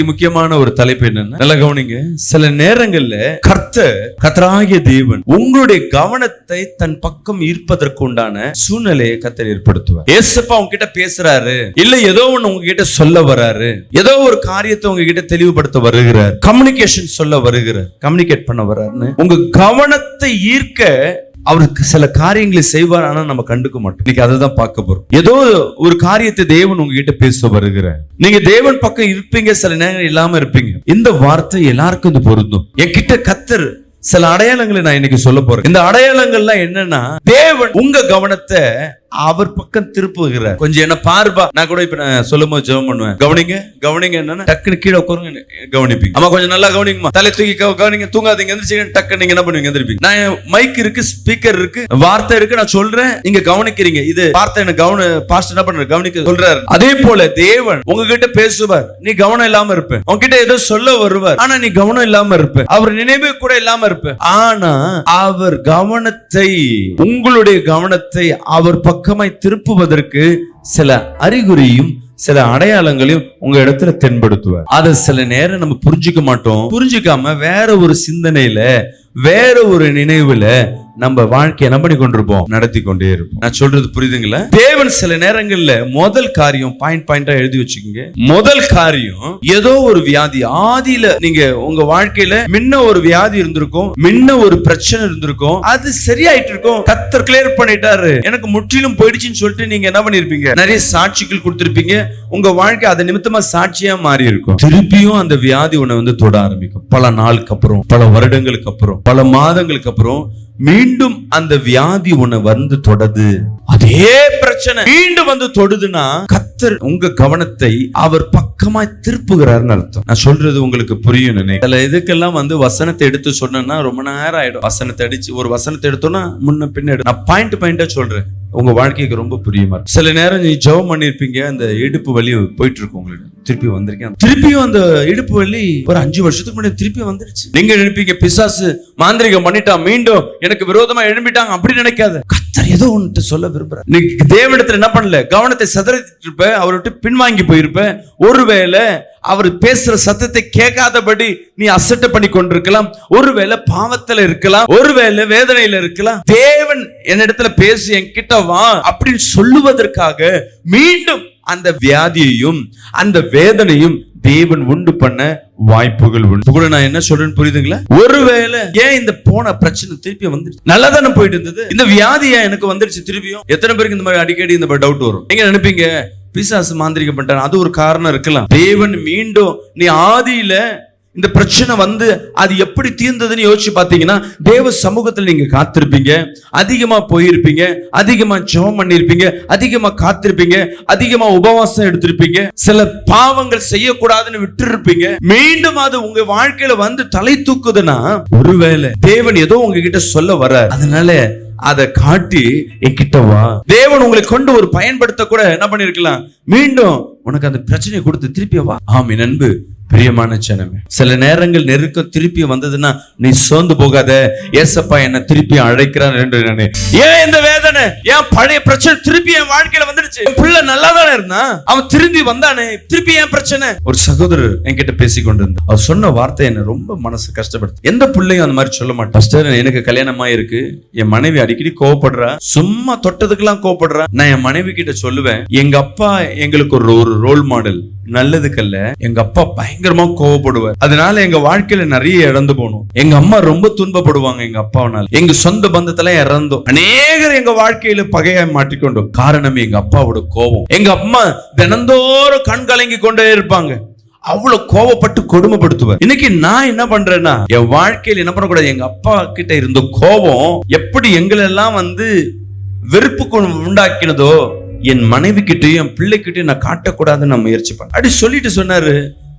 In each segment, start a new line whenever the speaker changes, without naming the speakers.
முக்கியமான ஒரு தலைப்பு என்னன்னா, நல்லா கவனிங்க. சில நேரங்கள்ல கர்த்தராகிய தேவன் உங்களுடைய கவனத்தை தன் பக்கம் ஈர்ப்பதற்கு உண்டான சூழ்நிலையை கர்த்தர் ஏற்படுத்துவார். ஏசப்பா உங்ககிட்ட பேசுறாரு, இல்ல ஏதோ ஒண்ணு உங்ககிட்ட சொல்ல வராரு, ஏதோ ஒரு காரியத்தை உங்ககிட்ட தெளிவுபடுத்த வருகிறார், கம்யூனிகேஷன் சொல்ல வருகிறார், கம்யூனிகேட் பண்ண வர்றாருன்னு உங்க கவனத்தை ஈர்க்க அவருக்கு சில காரியங்களை செய்வார். ஆனா நம்ம கண்டுக்க மாட்டோம். இன்னைக்கு அதுதான் பார்க்க போறோம். ஏதோ ஒரு காரியத்தை தேவன் உங்ககிட்ட பேச வருகிறார். நீங்க தேவன் பக்கம் இருப்பீங்க, சில நேரம் இல்லாம இருப்பீங்க. இந்த வார்த்தை எல்லாருக்கும் இது பொருந்தும். என்கிட்ட கர்த்தர் சில அடையாளங்களை நான் இன்னைக்கு சொல்ல போறேன். இந்த அடையாளங்கள்லாம் என்னன்னா, தேவன் உங்க கவனத்தை அவர் பக்கம் திருப்புகிறார். கொஞ்சம் என்ன பாருப்பா, நான் கூட இப்ப நான் சொல்லும் போது ஜெபம் பண்ணுவேன். கவனிங்க என்னன்னா, டக்குனு கீழே உட்காருங்க, கவனிப்பீங்க. அம்மா கொஞ்சம் நல்லா கவனிங்கம்மா, தலை தூக்கி கவனிங்க, தூங்காதீங்க, எந்திரிச்சு டக்கு நீங்க என்ன பண்ணுவீங்க, எந்திரிப்பீங்க. நான் மைக் இருக்கு, ஸ்பீக்கர் இருக்கு, வார்த்தை இருக்கு, நான் சொல்றேன், நீங்க கவனிக்கிறீங்க. இது வார்த்தை என்ன பாஸ்டர் என்ன பண்றாரு, கவனிக்க சொல்றாரு. அதே போல தேவன் உங்ககிட்ட பேசுவார், நீ கவனம் இல்லாம இருப்ப. உங்ககிட்ட ஏதோ சொல்ல வருவார், ஆனா நீ கவனம் இல்லாம இருப்ப. அவர் நினைவு கூட இல்லாம இருப்ப. ஆனா அவர் கவனத்தை, உங்களுடைய கவனத்தை அவர் பக்கமாய் திருப்புவதற்கு சில அறிகுறியும் சில அடையாளங்களையும் உங்க இடத்துல தென்படுத்துவார். அதை சில நேரம் நம்ம புரிஞ்சுக்க மாட்டோம். புரிஞ்சுக்காம வேற ஒரு சிந்தனையில, வேற ஒரு நினைவுல நம்ம வாழ்க்கையை என்ன பண்ணி கொண்டிருப்போம், நடத்தி கொண்டே இருப்போம். நான் சொல்றது புரியுதுங்களா? தேவன் சில நேரங்கள்ல முதல் காரியம் பாயிண்டா எழுதி வச்சுக்கோங்க. முதல் காரியம், ஏதோ ஒரு வியாதி, ஆதியில நீங்க உங்க வாழ்க்கையில முன்ன ஒரு வியாதி இருந்திருக்கும், முன்ன ஒரு பிரச்சனை இருந்திருக்கும், அது சரியாயிட்டு இருக்கும். கர்த்தர் கிளியர் பண்ணிட்டாரு, எனக்கு முற்றிலும் போயிடுச்சுன்னு சொல்லிட்டு நீங்க என்ன பண்ணிருப்பீங்க, நிறைய சாட்சிகள் கொடுத்திருப்பீங்க. உங்க வாழ்க்கை அது நிமித்தமா சாட்சியா மாறி இருக்கும். திருப்பியும் அந்த வியாதி உன்னை தொட ஆரம்பிக்கும். பல நாளுக்கு அப்புறம், பல வருடங்களுக்கு அப்புறம், பல மாதங்களுக்கு அப்புறம் மீண்டும் அந்த வியாதி உன்னை தொடது. அதே பிரச்சனை மீண்டும் தொடுதுன்னா கர்த்தர் உங்க கவனத்தை அவர் பக்கமாய் திருப்புகிறார்னு அர்த்தம். நான் சொல்றது உங்களுக்கு புரியும் நினைக்கிறேன். இதுக்கெல்லாம் வசனத்தை எடுத்து சொன்னா ரொம்ப நேரம் ஆயிடும். வசனத்தை அடிச்சு ஒரு வசனத்தை எடுத்தோம்னா முன்ன பின்ன நான் பாயிண்டா சொல்றேன், உங்க வாழ்க்கைக்கு ரொம்ப புரியுமா. சில நேரம் நீ ஜெபம் பண்ணிருப்பீங்க, அந்த இடுப்பு வலி போயிட்டு இருக்கும், உங்களுக்கு திருப்பி வந்திருக்கேன், திருப்பியும் அந்த இடுப்பு வலி ஒரு 5 வருஷத்துக்கு முன்னாடி திருப்பி வந்துருச்சு. நீங்க நினைப்பீங்க பிசாசு மாந்திரிகம் பண்ணிட்டான், மீண்டும் எனக்கு விரோதமா எழும்பிட்டாங்க. அப்படி நினைக்காத. கர்த்தர் ஏதோ ஒன்று சொல்ல விரும்புற. நீ தேவனிடத்துல என்ன பண்ணல, கவனத்தை சிதறடிட்டு இருப்ப, அவரை விட்டு பின்வாங்கி போயிருப்ப. ஒருவேளை அவர் பேசுற சத்தத்தை கேட்காதபடி நீ அசட்டை பண்ணி கொண்டிருக்கலாம். ஒருவேளை பாவத்துல இருக்கலாம், ஒருவேளை வேதனையில இருக்கலாம். தேவன் என்னிடத்துல பேசி என்கிட்ட வா அப்படின்னு சொல்லுவதற்காக மீண்டும் அந்த வியாதியையும் அந்த வேதனையும் தேவன் உண்டு பண்ண வாய்ப்புகள் உண்டு. கூட நான் என்ன சொல்றேன்னு புரியுதுங்களா? ஒருவேளை ஏன் இந்த போன பிரச்சனை திருப்பி வந்துருச்சு, நல்லா தானே போயிட்டு இருந்தது, இந்த வியாதி ஏன் எனக்கு வந்துருச்சு திருப்பியும்? எத்தனை பேருக்கு இந்த மாதிரி அடிக்கடி இந்த மாதிரி டவுட் வரும்? நீங்க நினைப்பீங்க பிசாசு மாந்திரிகம் பண்ணிட்டான், அது ஒரு காரணம் இருக்கலாம். தேவன் மீண்டும் நீ ஆதியில இந்த பிரச்சனை அது எப்படி தீர்ந்ததுன்னு யோசிச்சு பாத்தீங்கன்னா, தேவ சமூகத்தில் நீங்க காத்திருப்பீங்க, அதிகமா போயிருப்பீங்க, அதிகமா ஜெபம் பண்ணிருப்பீங்க, அதிகமா காத்திருப்பீங்க, அதிகமா உபவாசம் எடுத்திருப்பீங்க, சில பாவங்கள் செய்யக்கூடாதுன்னு விட்டு இருப்பீங்க. மீண்டும் அது உங்க வாழ்க்கையில தலை தூக்குதுன்னா, ஒருவேளை தேவன் ஏதோ உங்ககிட்ட சொல்ல வர்றார், அதனால அதை காட்டி என்கிட்ட வா. தேவன் உங்களை கொண்டு ஒரு பயன்படுத்த கூட என்ன பண்ணிருக்கலாம், மீண்டும் உனக்கு அந்த பிரச்சனையை கொடுத்து திருப்பி வா. ஆமென். அன்பு பிரியமான ஜனமே, சில நேரங்கள் நெருக்கம் திருப்பி வந்ததுன்னா நீ சோர்ந்து போகாத. ஏசப்பா என்ன திருப்பி அழைக்கிறான் என்று நானே. ஏன் இந்த வேதனை, ஏன் பழைய பிரச்சனை திருப்பி என் வாழ்க்கையில வந்துருச்சு? என் பிள்ளை நல்லா தானே இருந்தான், அவன் திரும்பி வந்தானே, திருப்பி ஏன் பிரச்சனை? ஒரு சகோதரர் என்கிட்ட பேசி கொண்டிருந்தார். அவர் சொன்ன வார்த்தை என்ன ரொம்ப மனசு கஷ்டப்படுது. எந்த பிள்ளையும் அந்த மாதிரி சொல்ல மாட்டான். பாஸ்டர், எனக்கு கல்யாணமா இருக்கு, என் மனைவி அடிக்கடி கோவப்படுறா, சும்மா தொட்டதுக்கெல்லாம் கோவப்படுறா. நான் என் மனைவி கிட்ட சொல்லுவேன், எங்க அப்பா எங்களுக்கு ஒரு ரோல் மாடல், நல்லதுக்கல்ல. எங்க அப்பா பயங்கரமா கோவப்படுவார், அதனால எங்க வாழ்க்கையில நிறைய இழந்து போனோம். எங்க அம்மா ரொம்ப துன்பப்படுவாங்க எங்க அப்பாவனால. எங்க சொந்த பந்தத்துல இறந்தோம். அநேகர் எங்க வாழ்க்கையில பகையா மாட்டிக்கொண்டோம். காரணம் எங்க அப்பாவோட கோபம். எங்க அம்மா தினந்தோறும் கண் கலங்கி கொண்டே இருப்பாங்க, அவ்வளவு கோவப்பட்டு கொடுமைப்படுத்துவார். இன்னைக்கு நான் என்ன பண்றேன்னா, என் வாழ்க்கையில என்ன பண்ணக்கூடாது, எங்க அப்பா கிட்ட இருந்த கோபம் எப்படி எங்களெல்லாம் வெறுப்புக்கு உண்டாக்கினதோ, என் மனைவி கிட்டையும் என் பிள்ளைகிட்டையும் நான் காட்டக்கூடாதுன்னு நான் முயற்சி பண்ணேன். அப்படி சொல்லிட்டு சொன்னாரு,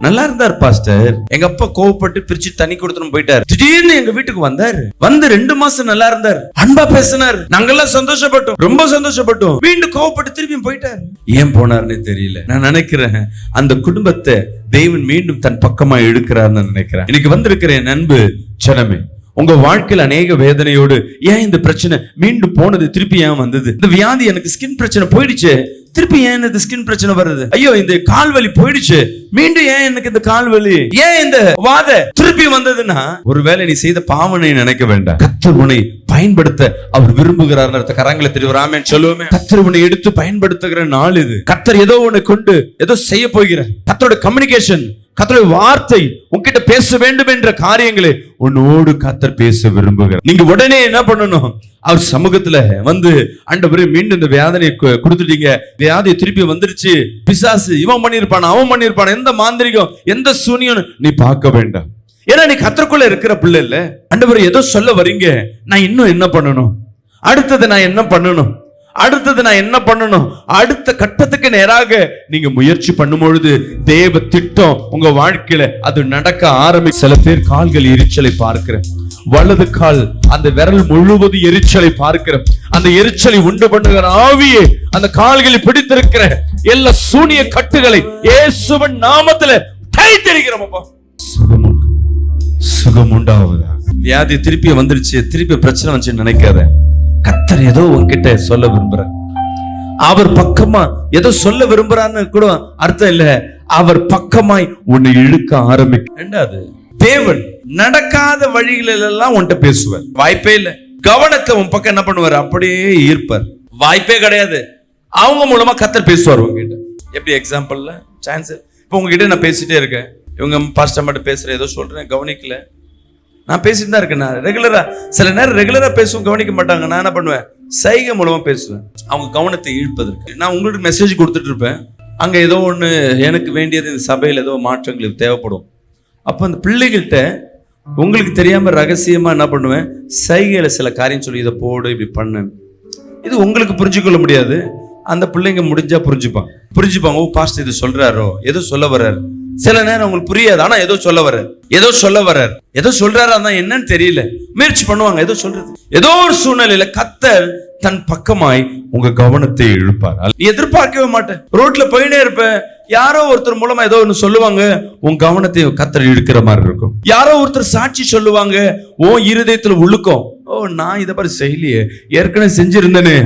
நல்லா இருந்தார் பாஸ்டர். எங்க அப்பா கோவப்பட்டு பிரிச்சு தண்ணி கொடுத்துன்னு போயிட்டாரு. திடீர்னு எங்க வீட்டுக்கு வந்தாரு, 2 மாசம் நல்லா இருந்தார், அன்பா பேசினார், நாங்கெல்லாம் சந்தோஷப்பட்டோம், ரொம்ப சந்தோஷப்பட்டோம். மீண்டும் கோவப்பட்டு திரும்பி போயிட்டாரு. ஏன் போனாருன்னு தெரியல. நான் நினைக்கிறேன் அந்த குடும்பத்தை தேவன் மீண்டும் தன் பக்கமா இழுக்கிறார்னு நினைக்கிறேன். இன்னைக்கு வந்திருக்கிற என் அன்பு ஜனமே, உங்க வாழ்க்கையில் அநேக வேதனையோடு ஏன் இந்த பிரச்சனை மீண்டும் போனது, திருப்பி ஏன் வந்தது? இந்த வியாதி, எனக்கு ஸ்கின் பிரச்சனை போயிடுச்சு, திருப்பி ஏன் இந்த ஸ்கின் பிரச்சனை வருது? ஐயோ, இந்த கால் வலி போயிடுச்சு, மீண்டும் ஏன் எனக்கு இந்த கால் வலி, ஏன் இந்த வாத திருப்பி வந்ததுன்னா, ஒருவேளை நீ செய்த பாவனை நினைக்க வேண்டாம். கர்த்தர் உன்னை பயன்படுத்த அவர் விரும்புகிறார். கரங்களை தெரியும் ஆமென் சொல்லுவோமே. கர்த்தர் உன்னை எடுத்து பயன்படுத்துகிற நாள் இது. கர்த்தர் ஏதோ உன்னை கொண்டு ஏதோ செய்ய போகிறார். கர்த்தரோட கம்யூனிகேஷன், கர்த்தருடைய வார்த்தை உன்கிட்ட பேச வேண்டும் என்ற காரியங்களை உன்னோடு கர்த்தர் பேச விரும்புகிறார். நீங்க உடனே என்ன பண்ணணும், அவர் சமூகத்துல வந்து, ஆண்டவரே மீண்டும் இந்த வேதனையை கொடுத்துட்டீங்க, வியாதி திருப்பி வந்துருச்சு, பிசாசு இவன் பண்ணிருப்பான் அவன் பண்ணிருப்பான், எந்த மாந்திரிகம் எந்த சூனியம் நீ பார்க்க வேண்டாம். ஏன்னா நீ கர்த்தருக்குள்ள இருக்கிற பிள்ளை இல்ல. ஆண்டவரே ஏதோ சொல்ல வரீங்க, நான் இன்னும் என்ன பண்ணணும், அடுத்தது நான் என்ன பண்ணணும், அடுத்தது நான் என்ன பண்ணணும், அடுத்த கட்டத்துக்கு நேராக நீங்க முயற்சி பண்ணும் பொழுது தேவ திட்டம் உங்க வாழ்க்கையில அது நடக்க ஆரம்பி. சில பேர் கால்கள் எரிச்சலை பார்க்கிறேன், வலது கால் அந்த விரல் முழுவதும் எரிச்சலை பார்க்கிறேன். அந்த எரிச்சலை உண்டு பண்ணுகிற ஆவியே அந்த கால்களை பிடித்திருக்கிற எல்லா சூனிய கட்டுகளை இயேசுவின் நாமத்துல கைத்தெறிகிறோம். சுகம் உண்டாவதா. வியாதி திருப்பி வந்துருச்சு, திருப்பி பிரச்சனை வந்துச்சு நினைக்காத. கர்த்தர் ஏதோ உன்கிட்ட சொல்ல விரும்புற, அவர் பக்கமா ஏதோ சொல்ல விரும்புறான்னு கூட அர்த்தம் இல்ல, அவர் பக்கமாய் உன்னை இழுக்க ஆரம்பிக்க. ரெண்டாவது, தேவன் நடக்காத வழிகளெல்லாம் உன்கிட்ட பேசுவார். வாய்ப்பே இல்ல. கவனத்தை உன் பக்கம் என்ன பண்ணுவார், அப்படியே ஈர்ப்பார். வாய்ப்பே கிடையாது. அவங்க மூலமா கர்த்தர் பேசுவார் உங்ககிட்ட. எப்படி எக்ஸாம்பிள்ல சான்ஸ், இப்ப உங்ககிட்ட நான் பேசிட்டே இருக்கேன், இவங்க பாஸ்டர் மட்டும் பேசுற ஏதோ சொல்றேன், கவனிக்கல. நான் பேசிட்டு தான் இருக்கேன். நான் ரெகுலரா, சில நேரம் ரெகுலரா பேசுவோம், கவனிக்க மாட்டாங்க. நான் என்ன பண்ணுவேன், சைகை மூலமா பேசுவேன், அவங்க கவனத்தை ஈர்ப்பதற்கு. நான் உங்களுக்கு மெசேஜ் கொடுத்துட்டு இருப்பேன், அங்க ஏதோ ஒண்ணு எனக்கு வேண்டியது, இந்த சபையில் ஏதோ மாற்றங்களுக்கு தேவைப்படும். அப்ப அந்த பிள்ளைகள்கிட்ட உங்களுக்கு தெரியாம ரகசியமா என்ன பண்ணுவேன், சைகையில சில காரியம் சொல்லி, இதை போடு, இப்படி பண்ணு. இது உங்களுக்கு புரிஞ்சுக்கொள்ள முடியாது, அந்த பிள்ளைங்க முடிஞ்சா புரிஞ்சுப்பாங்க. ஓ பாஸ்டர் இது சொல்றாரோ, ஏதோ சொல்ல வர்றாரு. சில நேரம் உங்களுக்கு புரியாது, ஆனா ஏதோ சொல்ல வர்றார், ஏதோ சொல்றாரு, அதான் என்னன்னு தெரியல, முயற்சி பண்ணுவாங்க, ஏதோ சொல்றது. ஏதோ ஒரு சூழ்நிலையில கர்த்தர் தன் பக்கமாய் உங்க கவனத்தை இழுப்பார். நீ எதிர்பார்க்கவே மாட்டேன், ரோட்ல போயினே இருப்ப, யாரோ ஒருத்தர் மூலமா ஏதோ ஒண்ணு சொல்லுவாங்க, உன் கவனத்தை கர்த்தர் இழுக்கிற மாதிரி இருக்கும். யாரோ ஒருத்தர் சாட்சி சொல்லுவாங்க, உன் இருதயத்துல உள்ளுக்கும், ஓ நான் இதை மாதிரி செய்யலையே, ஏற்கனவே செஞ்சிருந்தேனே.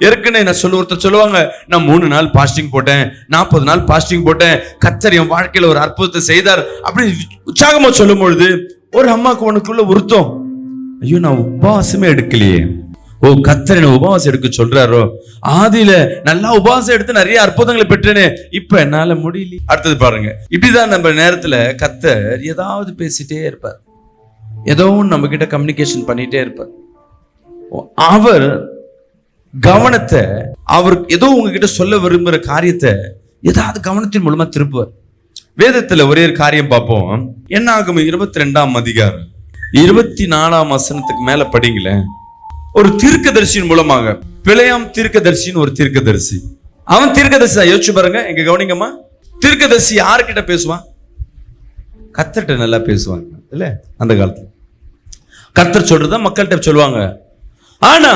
ஏற்கனவே நான் ஒருத்தர் சொல்லுவாங்க, நான் 3 நாள் பாஸ்டிங் போட்டேன், 40 நாள் பாஸ்டிங் போட்டேன், கர்த்தர் என் வாழ்க்கையில ஒரு அற்புதத்தை செய்தார் அப்படி உற்சாகமா சொல்லும் பொழுது ஒரு அம்மாக்கு உனக்குள்ள உருத்தம், ஐயோ நான் உபவாசமே எடுக்கலையே. ஓ கர்த்தர் என்ன உபவாசம் எடுக்க சொல்றாரோ, ஆதியில நல்லா உபவாசம் எடுத்து நிறைய அற்புதங்களை பெற்றேனே, இப்ப என்னால முடியல. அடுத்தது பாருங்க, இப்படிதான் நம்ம நேரத்துல கர்த்தர் ஏதாவது பேசிட்டே இருப்பார், ஏதோ நம்ம கிட்ட கம்யூனிகேஷன் பண்ணிட்டே இருப்பார். அவர் கவனத்தை, அவர் ஏதோ உங்ககிட்ட சொல்ல விரும்புற காரியத்தை ஏதாவது கவனத்தின் மூலமா திருப்புவார். வேதத்துல ஒரே ஒரு காரியம் பார்ப்போம். என்ன ஆகும், 22ஆம் அதிகாரம் 24ஆம் வசனத்துக்கு மேல படிங்களேன். ஒரு தீர்க்கதரிசியின் மூலமாக, பிழையாம் தீர்க்கதரிசின்னு ஒரு தீர்க்கதரிசி, அவன் தீர்க்கதரிசி யோசிச்சு பாருங்க, எங்க கவனிங்கம்மா. தீர்க்கதரிசி யாருக்கிட்ட பேசுவான், கர்த்தர்கிட்ட நல்லா பேசுவாங்க இல்ல. அந்த காலத்துல கர்த்தர் சொல்றத மக்கள்கிட்ட சொல்லுவாங்க. ஆனா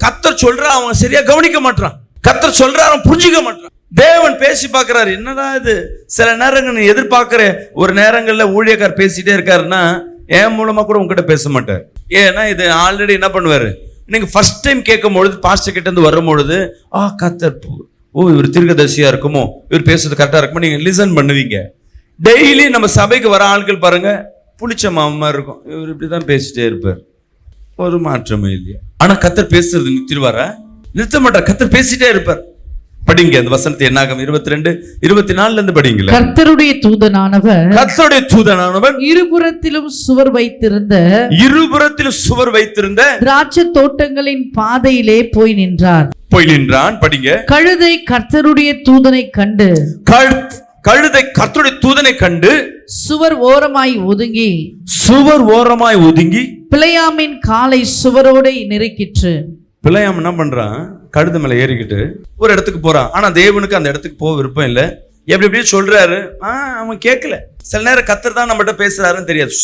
கர்த்தர் சொல்ற அவன் சரியா கவனிக்க மாட்டான், கர்த்தர் சொல்ற அவன் புரிஞ்சுக்க மாட்டான். தேவன் பேசி பார்க்கிறாரு, என்னடா இது, சில நேரங்கள் நீ எதிர்பார்க்கிற ஒரு நேரங்கள்ல ஊழியக்கார் பேசிட்டே இருக்காருன்னா என் மூலமா கூட உங்ககிட்ட பேச மாட்டார். ஏன்னா இது ஆல்ரெடி என்ன பண்ணுவாரு, நீங்க ஃபர்ஸ்ட் டைம் கேட்கும் பொழுது, பாஸ்டர் கிட்ட இருந்து வரும் பொழுது, கர்த்தர், ஓ இவர் தீர்க்கதரிசியா இருக்குமோ, இவர் பேசுறது கரெக்டா இருக்குமோ, நீங்க லிசன் பண்ணுவீங்க. டெய்லி நம்ம சபைக்கு வர ஆட்கள் பாருங்க, புளிச்ச மாமா இருக்கும், இவர் இப்படிதான் பேசிட்டே இருப்பார், ஒரு மாற்றமே இல்லையா. ஆனா கர்த்தர் பேசுறது நிறுத்த மாட்டார், கர்த்தர் பேசிட்டே இருப்பார். படிங்க அந்த வசனத்தை. என்னாகும் 22-24 இருந்து படிங்களா. கர்த்தருடைய தூதனானவர் இருபுறத்திலும் சுவர் வைத்திருந்த
திராட்சை தோட்டங்களின் பாதையிலே போய் நின்றான்.
படிங்க.
கழுதை கர்த்தருடைய தூதனை கண்டு சுவர் ஓரமாய் ஒதுங்கி பிழையாமின் காலை சுவரோடு நெருக்கிற்று.
பிழையாம் என்ன பண்றான், கழுதை மேல ஏறிக்கிட்டு ஒரு இடத்துக்கு போறான். ஆனா தேவனுக்கு அந்த இடத்துக்கு போக விருப்பம் இல்லை. எப்படி சொல்றாரு, அவன் கேட்கல. சில நேரம் கர்த்தர் தான் நம்மகிட்ட பேசுறாருன்னு தெரியாது,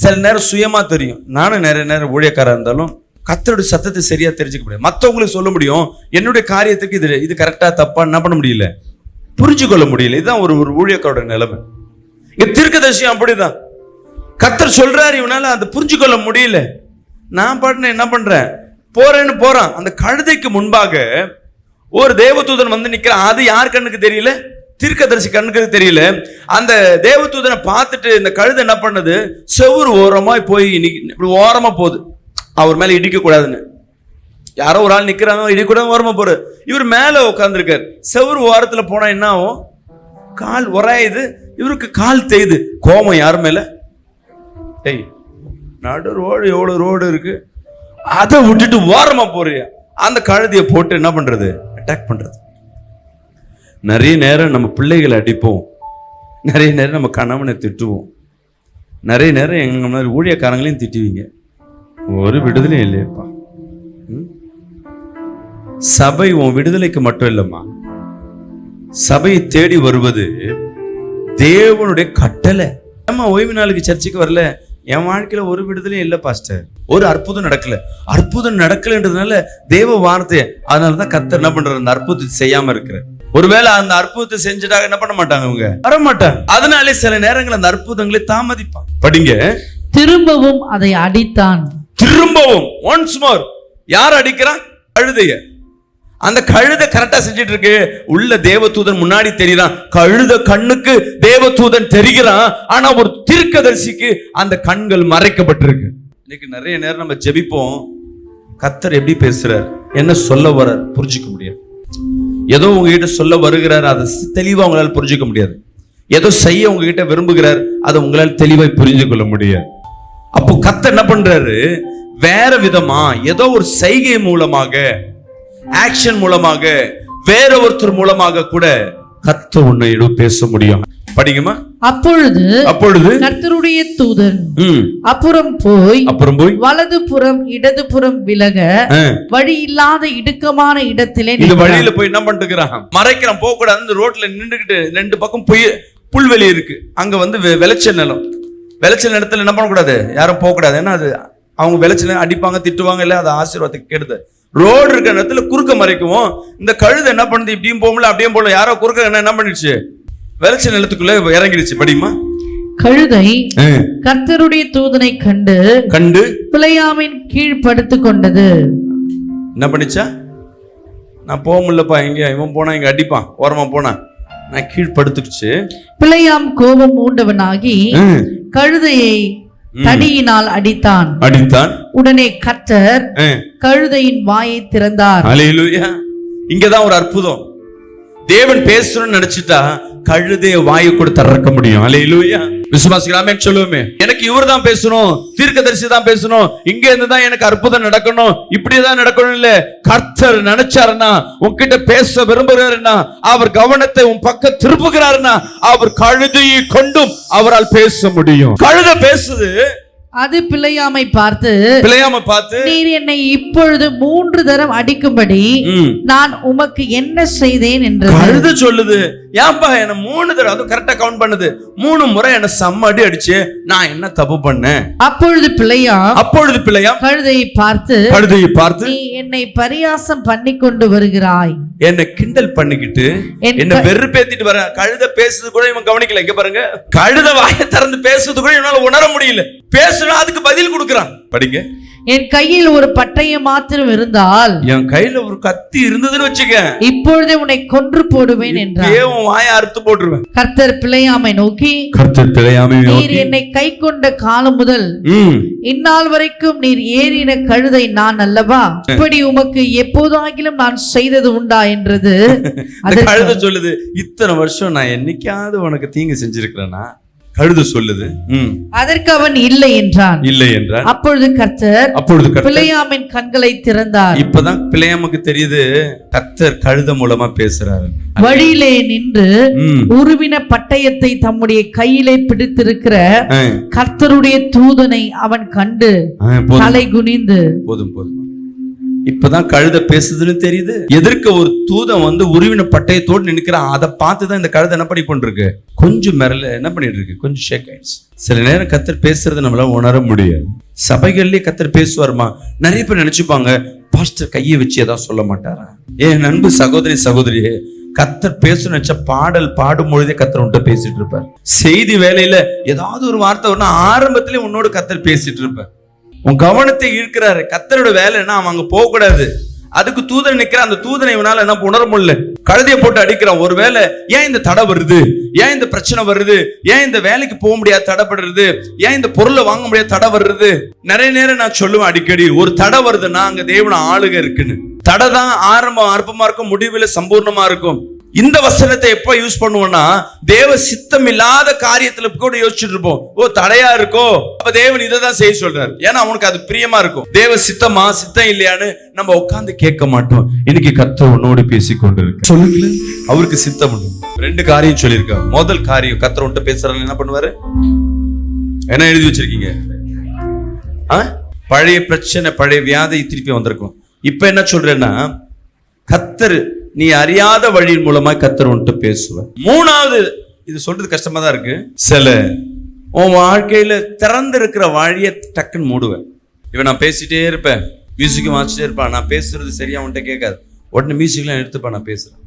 சில நேரம் சுயமா தெரியும். நானும் நிறைய நேரம் ஊழியக்காரா இருந்தாலும் கர்த்தருடைய சத்தத்தை சரியா தெரிஞ்சுக்க முடியாது. மற்றவங்களுக்கு சொல்ல முடியும், என்னுடைய காரியத்துக்கு இது கரெக்டா தப்பா என்ன பண்ண முடியல, புரிஞ்சு கொள்ள முடியல. இதுதான் ஒரு ஊழியக்காரோட நிலைமை. இங்க தீர்க்கதரிசி அப்படிதான், கர்த்தர் சொல்றாரு, இவனால அதை புரிஞ்சு கொள்ள முடியல. நான் பாட்டு என்ன பண்றேன், போறான். அந்த கழுதைக்கு முன்பாக ஒரு தேவதூதன் வந்து நிக்கிறான். அது யார் கண்ணுக்கு தெரியல, தீர்க்கதரிசி கண்ணுக்கு தெரியல. அந்த தேவதூதனை பார்த்துட்டு இந்த கழுதை என்ன பண்ணது, செவுரு ஓரமா போய் இப்படி ஓரமா போகுது, அவர் மேல இடிக்க கூடாதுன்னு. யாரோ ஒரு ஆள் நிக்கிறாங்க, இடிக்கூடாது, ஓரமா போறாரு. இவர் மேல உட்கார்ந்துருக்காரு. செவுரு ஓரத்துல போனா என்ன ஆகும், கால் உராயுது, இவருக்கு கால் தேயுது. கோபம் யார் மேல, நடு ரோடு எவ்வளவு ரோடு இருக்கு, அதை விட்டுட்டு ஓரமா போறியா, அந்த கழுதையை போட்டு என்ன பண்றது, அட்டாக் பண்றது. நிறைய நேரம் நம்ம பிள்ளைகளை அடிப்போம், நிறைய நேரம் நம்ம கணவனை திட்டுவோம், நிறைய நேரம் எங்க மாதிரி ஊழியக்காரங்களையும் திட்டுவீங்க. ஒரு விடுதலையும் இல்லையப்பா. சபை உன் விடுதலைக்கு மட்டும் இல்லம்மா, சபையை தேடி வருவது தேவனுடைய கட்டளை. நம்ம ஓய்வு நாளுக்கு சர்ச்சைக்கு வரல, என் வாழ்க்கையில ஒரு விடுதலையும் இல்லை பாஸ்டர், ஒரு அற்புதம் நடக்கல. அற்புதம் நடக்கலன்றதுனால தேவ வார்த்தை, அதனாலதான் கர்த்தர் என்ன பண்றாரு, அந்த அற்புதத்தை செய்யாம இருக்கிற. ஒருவேளை அந்த அற்புதத்தை செஞ்சுட்டாங்க என்ன பண்ண மாட்டாங்க, அவங்க வர மாட்டாங்க. அதனாலே சில நேரங்கள் அந்த அற்புதங்களை தாமதிப்பான். படிங்க.
திரும்பவும் அதை அடித்தான்.
திரும்பவும் ஒன்ஸ் மோர். யார் அடிக்கிறான், கழுதைய. அந்த கழுதை கரெக்டா செஞ்சிட்டு இருக்கு. உள்ள தேவதூதன் முன்னாடி தெரியுறான். கழுத கண்ணுக்கு தேவதூதன் தெரிகிறான், ஆனா ஒரு தீர்க்கதரிசிக்கு அந்த கண்கள் மறைக்கப்பட்டிருக்கு. இன்னைக்கு நிறைய நேரம் நம்ம ஜெபிப்போம், கர்த்தர் எப்படி பேசுறார், என்ன சொல்ல வர்றார் புரிஞ்சுக்க முடியாது. ஏதோ உங்ககிட்ட சொல்ல வருகிறார், அதை தெளிவா உங்களால புரிஞ்சுக்க முடியாது. ஏதோ செய்ய உங்ககிட்ட விரும்புகிறார், அதை உங்களால் தெளிவாய் புரிஞ்சு கொள்ள முடியாது. அப்போ கர்த்தர் என்ன பண்றாரு, வேற விதமா ஏதோ ஒரு செய்கை மூலமாக, ஆக்ஷன் மூலமாக, வேற ஒருத்தர் மூலமாக கூட கர்த்தர் உன்னை பேச முடியும். படிங்கம்மா. அப்பொழுது கர்த்தருடைய தூதன் அப்புறம் போய்
வலது புறம் இடது புறம் விலக வழி இல்லாத இடுக்கமான இடத்திலே,
இந்த வழியில போய் என்ன பண்ணிருக்கிறான், மறைக்கிறான், போக கூடாது. அந்த ரோட்ல நின்றுகிட்டு, ரெண்டு பக்கம் புல்வெளி இருக்கு, அங்க விளைச்சல் நிலம். விளைச்சல் நிலத்துல என்ன பண்ணக்கூடாது, யாரும் போக கூடாது. ஏன்னா அது அவங்க விளைச்சல் அடிப்பாங்க, திட்டுவாங்க, இல்ல அது ஆசீர்வாதத்துக்கு கெடுது. ரோடு இருக்கிற இடத்துல குறுக்க மறைக்குவோம். இந்த கழுதை என்ன பண்ணுது, இப்படியும் போகல அப்படியும் போகல, யாரோ குறுக்க என்ன பண்ணிடுச்சு, விளைச்சல் நிலத்துக்குள்ள இறங்கிடுச்சு. படிமா.
கழுதை கர்த்தருடைய தூதனை கண்டு பிலேயாமின் கீழ் படுத்துக் கொண்டது.
என்ன பண்ணிச்சா, நான் போக முடியலப்பா, இங்க இவன் போனா இங்க அடிப்பான், ஓரமா போனா, நான் கீழ் படுத்துக்குச்சு.
பிலேயாம் கோபம் மூண்டவனாகி கழுதையை தடியினால் அடித்தான். உடனே கர்த்தர் கழுதையின் வாயை திறந்தார்.
அல்லேலூயா. இங்கதான் ஒரு அற்புதம். தேவன் பேசணும்னு நினைச்சிட்டா கழுதைய வாயை கூட திறக்க முடியும். அல்லேலூயா. விசுவாசிகளாமே சொல்லுவோமே, எனக்கு இவர் தான் பேசணும், தீர்க்கதரிசி தான் பேசணும், இங்க இருந்து தான் எனக்கு அற்புதம் நடக்கணும், இப்படிதான் நடக்கணும் இல்ல. கர்த்தர் நினைச்சாருன்னா, உன்கிட்ட பேச விரும்புகிறாருன்னா, அவர் கவனத்தை உன் பக்கம் திருப்புகிறாருன்னா, அவர் கழுதையை கொண்டும் அவரால் பேச முடியும். கழுதை பேசுது.
அது பிலேயாமை பார்த்து, நீர் என்னை இப்பொழுது 3 தரம் அடிக்கும்படி நான் உமக்கு என்ன செய்தேன் என்று
கழுதை சொல்லுது. ஏன்பா என்ன 3 தடவை, அது கரெக்டா கவுண்ட் பண்ணுது, 3 முறை என்ன சம்மடி அடிச்சு, நான் என்ன தப்பு பண்ணேன்?
அப்பொழுது பிலேயாம் கழுதையை பார்த்து, நீ என்னை பரியாசம் பண்ணி கொண்டு வருகிறாய்,
என்னை கிண்டல் பண்ணிக்கிட்டு, என்ன வெறுப்பேத்திட்டு வர. கழுதை பேசுறது கூட இவன் கவனிக்கல. இங்க பாருங்க, கழுதை வாயை திறந்து பேசுறது கூட இவனால உணர முடியல. பேசுனா அதுக்கு பதில் கொடுக்கிறான். படிங்க.
என் கையில் ஒரு பட்டயம் மாத்திரம் இருந்தால்,
என் கையில ஒரு கத்தி இருந்ததுன்னு வச்சுக்க,
இப்பொழுதே உன்னை கொன்று போடுவேன் என்றார்.
வாயை அறுத்து போட்டுருவேன்.
கர்த்தர் பிலேயாமை நோக்கி, நீர் என்னை கை கொண்ட காலம் முதல் இந்நாள் வரைக்கும் நீர் ஏறின கழுதை நான் அல்லவா? இப்படி உமக்கு எப்போதாகிலும் நான் செய்தது உண்டா என்றது.
கழுதை சொல்லுது, இத்தனை வருஷம் நான் என்னைக்காவது உனக்கு தீங்கு செஞ்சிருக்கிறேனா? கழுதை சொல்லுது.
அதற்கு அவன் இல்லை என்றான். அப்பொழுது கர்த்தர் பிலேயாமின் கண்களை திறந்தார்.
இப்பதான் பிலேயாமுக்கு தெரியுது கர்த்தர் கழுதை மூலமா பேசுறாரு.
வழியிலே நின்று உருவின பட்டயத்தை தம்முடைய கையிலே பிடித்திருக்கிற கர்த்தருடைய தூதனை அவன் கண்டு தலை குனிந்து,
போதும் இப்பதான் கழுதை பேசுதுன்னு தெரியுது. எதிர்க்க ஒரு தூதன் உருவின பட்டயத்தோடு நினைக்கிறான். அதை பார்த்துதான் இந்த கழுதை என்ன பண்ணி கொண்டிருக்கு, கொஞ்சம் மிரல என்ன பண்ணிட்டு இருக்கு, கொஞ்சம் ஷேக் ஆயிடுச்சு. சில நேரம் கர்த்தர் பேசுறது நம்மளால உணர முடியாது. சபைகள்லயே கர்த்தர் பேசுவாருமா. நிறைய பேர் நினைச்சுப்பாங்க, பாஸ்டர் கையை வச்சு ஏதாவது சொல்ல மாட்டாரா? ஏன் அன்பு சகோதரியே, கர்த்தர் பேசணும் நினைச்சா பாடல் பாடும் பொழுதே கர்த்தர் உன்கிட்ட பேசிட்டு இருப்பார். செய்தி வேலையில ஏதாவது ஒரு வார்த்தை வரணும், ஆரம்பத்திலே உன்னோட கர்த்தர் பேசிட்டு இருப்பார். உன் கவனத்தை ஈர்க்கிறாரு. கர்த்தரோட வேலைன்னா அவன் அங்க போக கூடாது, அதுக்கு தூதன் நிக்கிற, அந்த தூதனை இவனால என்ன உணர முடியல. கழுதையை போட்டு அடிக்கிறான். ஒருவேளை ஏன் இந்த தடை வருது, ஏன் இந்த பிரச்சனை வருது, ஏன் இந்த வேலைக்கு போக முடியாது தடைப்படுறது, ஏன் இந்த பொருளை வாங்க முடியாது தடை வருது. நிறைய நேரம் நான் சொல்லுவேன் அடிக்கடி, ஒரு தடை வருதுன்னா அங்க தேவன ஆளுக இருக்குன்னு. தடை தான் ஆரம்பம் அற்பமா இருக்கும், முடிவுல சம்பூர்ணமா இருக்கும். இந்த வசனத்தை எப்ப யூஸ் பண்ணுவோம்னா, தேவ சித்தம் இல்லாத காரியத்துல கூட யோசிச்சுட்டு இருப்போம். ஓ தடையா இருக்கோ, அப்ப தேவன் இதை தான் செய்ய சொல்றாரு, ஏன்னா அவனுக்கு அது பிரியமா இருக்கும். தேவ சித்தமா சித்தம் இல்லையான்னு நம்ம உட்கார்ந்து கேட்க மாட்டோம். இன்னைக்கு கர்த்தர் உன்னோடு பேசி கொண்டிருக்க சொல்லுங்க, அவருக்கு சித்தம். 2 காரியம் சொல்லியிருக்க. முதல் காரியம், கர்த்தர் உன்கிட்ட பேசுறாரு என்ன பண்ணுவாரு? என்ன எழுதி வச்சிருக்கீங்க? பழைய பிரச்சனை, பழைய வியாதி திருப்பி வந்திருக்கும். இப்ப என்ன சொல்றேன்னா, கர்த்தர் நீ அறியாத வழியின் மூலமா கர்த்தர் உன்கிட்ட பேசுவார். 3வது, இது சொல்றது கஷ்டமா தான் இருக்கு, சில உன் வாழ்க்கையில திறந்து இருக்கிற வழியை டக்குன்னு மூடுவேன். இவன் நான் பேசிட்டே இருப்பேன், மியூசிக்கும் வாசிட்டே இருப்பான், நான் பேசுறது சரியா உன்கிட்ட கேட்காது, உடனே மியூசிக்லாம் எடுத்துப்பான், நான் பேசுறேன்.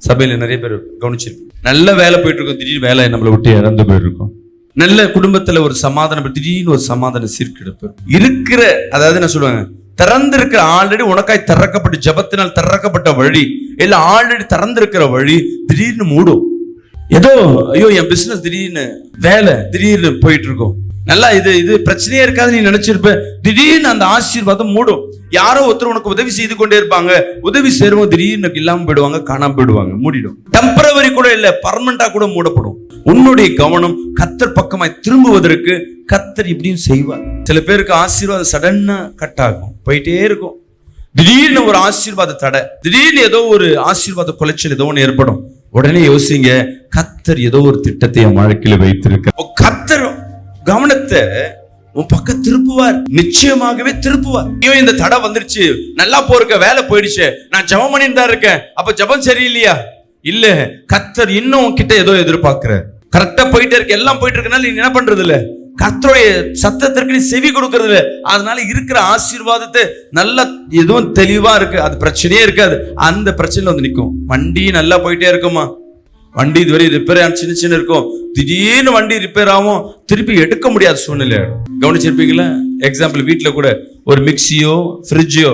சபையில நிறைய பேர் கவனிச்சிருப்பேன். நல்ல வேலை போயிட்டு இருக்கும், திடீர்னு வேலை நம்மளை விட்டு இறந்து போயிருக்கும். நல்ல குடும்பத்துல ஒரு சமாதானம், திடீர்னு ஒரு சமாதானம் சீர்கெடுப்பு இருக்கிற. அதாவது நான் சொல்லுவாங்க, திறந்திருக்கிற ஆல்ரெடி உனக்காய் திறக்கப்பட்ட ஜபத்தினால் திறக்கப்பட்ட வழி, இல்ல ஆல்ரெடி திறந்திருக்கிற வழி திடீர்னு மூடும். ஏதோ ஐயோ என் பிசினஸ் திடீர்னு வேலை திடீர்னு போயிட்டு இருக்கும், நல்லா இது பிரச்சனையே இருக்காது நீ நினைச்சிருப்ப, திடீர்னு அந்த ஆசீர்வாதம் மூடும். யாரோ ஒருத்தர் உனக்கு உதவி செய்து கொண்டே இருப்பாங்க, உதவி செய்யறவங்க திடீர்னு இல்லாம போயிடுவாங்க, காணாம போயிடுவாங்க, மூடிடும். டெம்பரவரி கூட இல்ல, பர்மனண்டா கூட மூடப்படும். உன்னுடைய கவனம் கர்த்தர் பக்கமாய் திரும்புவதற்கு கர்த்தர் இப்படியும் செய்வார். சில பேருக்கு ஆசீர்வாதம் சடன்னா கட் ஆகும், போயிட்டே இருக்கும். திடீர்னு ஒரு ஆசீர்வாத தடை, திடீர்னு ஏதோ ஒரு ஆசீர்வாத குலைச்சல் ஏதோ ஒன்று ஏற்படும். உடனே யோசிங்க, கர்த்தர் ஏதோ ஒரு திட்டத்தை என் வாழ்க்கையில வைத்திருக்க. கர்த்தர் கவனத்தை உன் பக்கம் திருப்புவார், நிச்சயமாகவே திருப்புவார். ஐயோ இந்த தடை வந்துருச்சு, நல்லா போயிருக்க, வேலை போயிடுச்சு, நான் ஜெபம் பண்ணிட்டு தான் இருக்கேன், அப்ப ஜெபம் சரியில்லையா? இல்ல, கர்த்தர் இன்னும் உன்கிட்ட ஏதோ எதிர்பார்க்கிற. கரெக்டா போயிட்டே இருக்கு, எல்லாம் போயிட்டு இருக்கனால நீ என்ன பண்றது இல்ல, கர்த்தருடைய சத்தத்திற்கு நீ செவி கொடுக்கறது இல்ல. அதனால இருக்கிற ஆசீர்வாதத்தை நல்லா எதுவும் தெளிவா இருக்கு, அது பிரச்சனையே இருக்காது, அந்த பிரச்சனையில வந்து நிற்கும். வண்டி நல்லா போயிட்டே இருக்குமா, வண்டி இதுவரை ரிப்பேர் சின்ன இருக்கும், திடீர்னு வண்டி ரிப்பேர் ஆகும், திருப்பி எடுக்க முடியாத சூழ்நிலை. கவனிச்சிருப்பீங்களா? எக்ஸாம்பிள், வீட்டுல கூட ஒரு மிக்சியோ ஃப்ரிட்ஜோ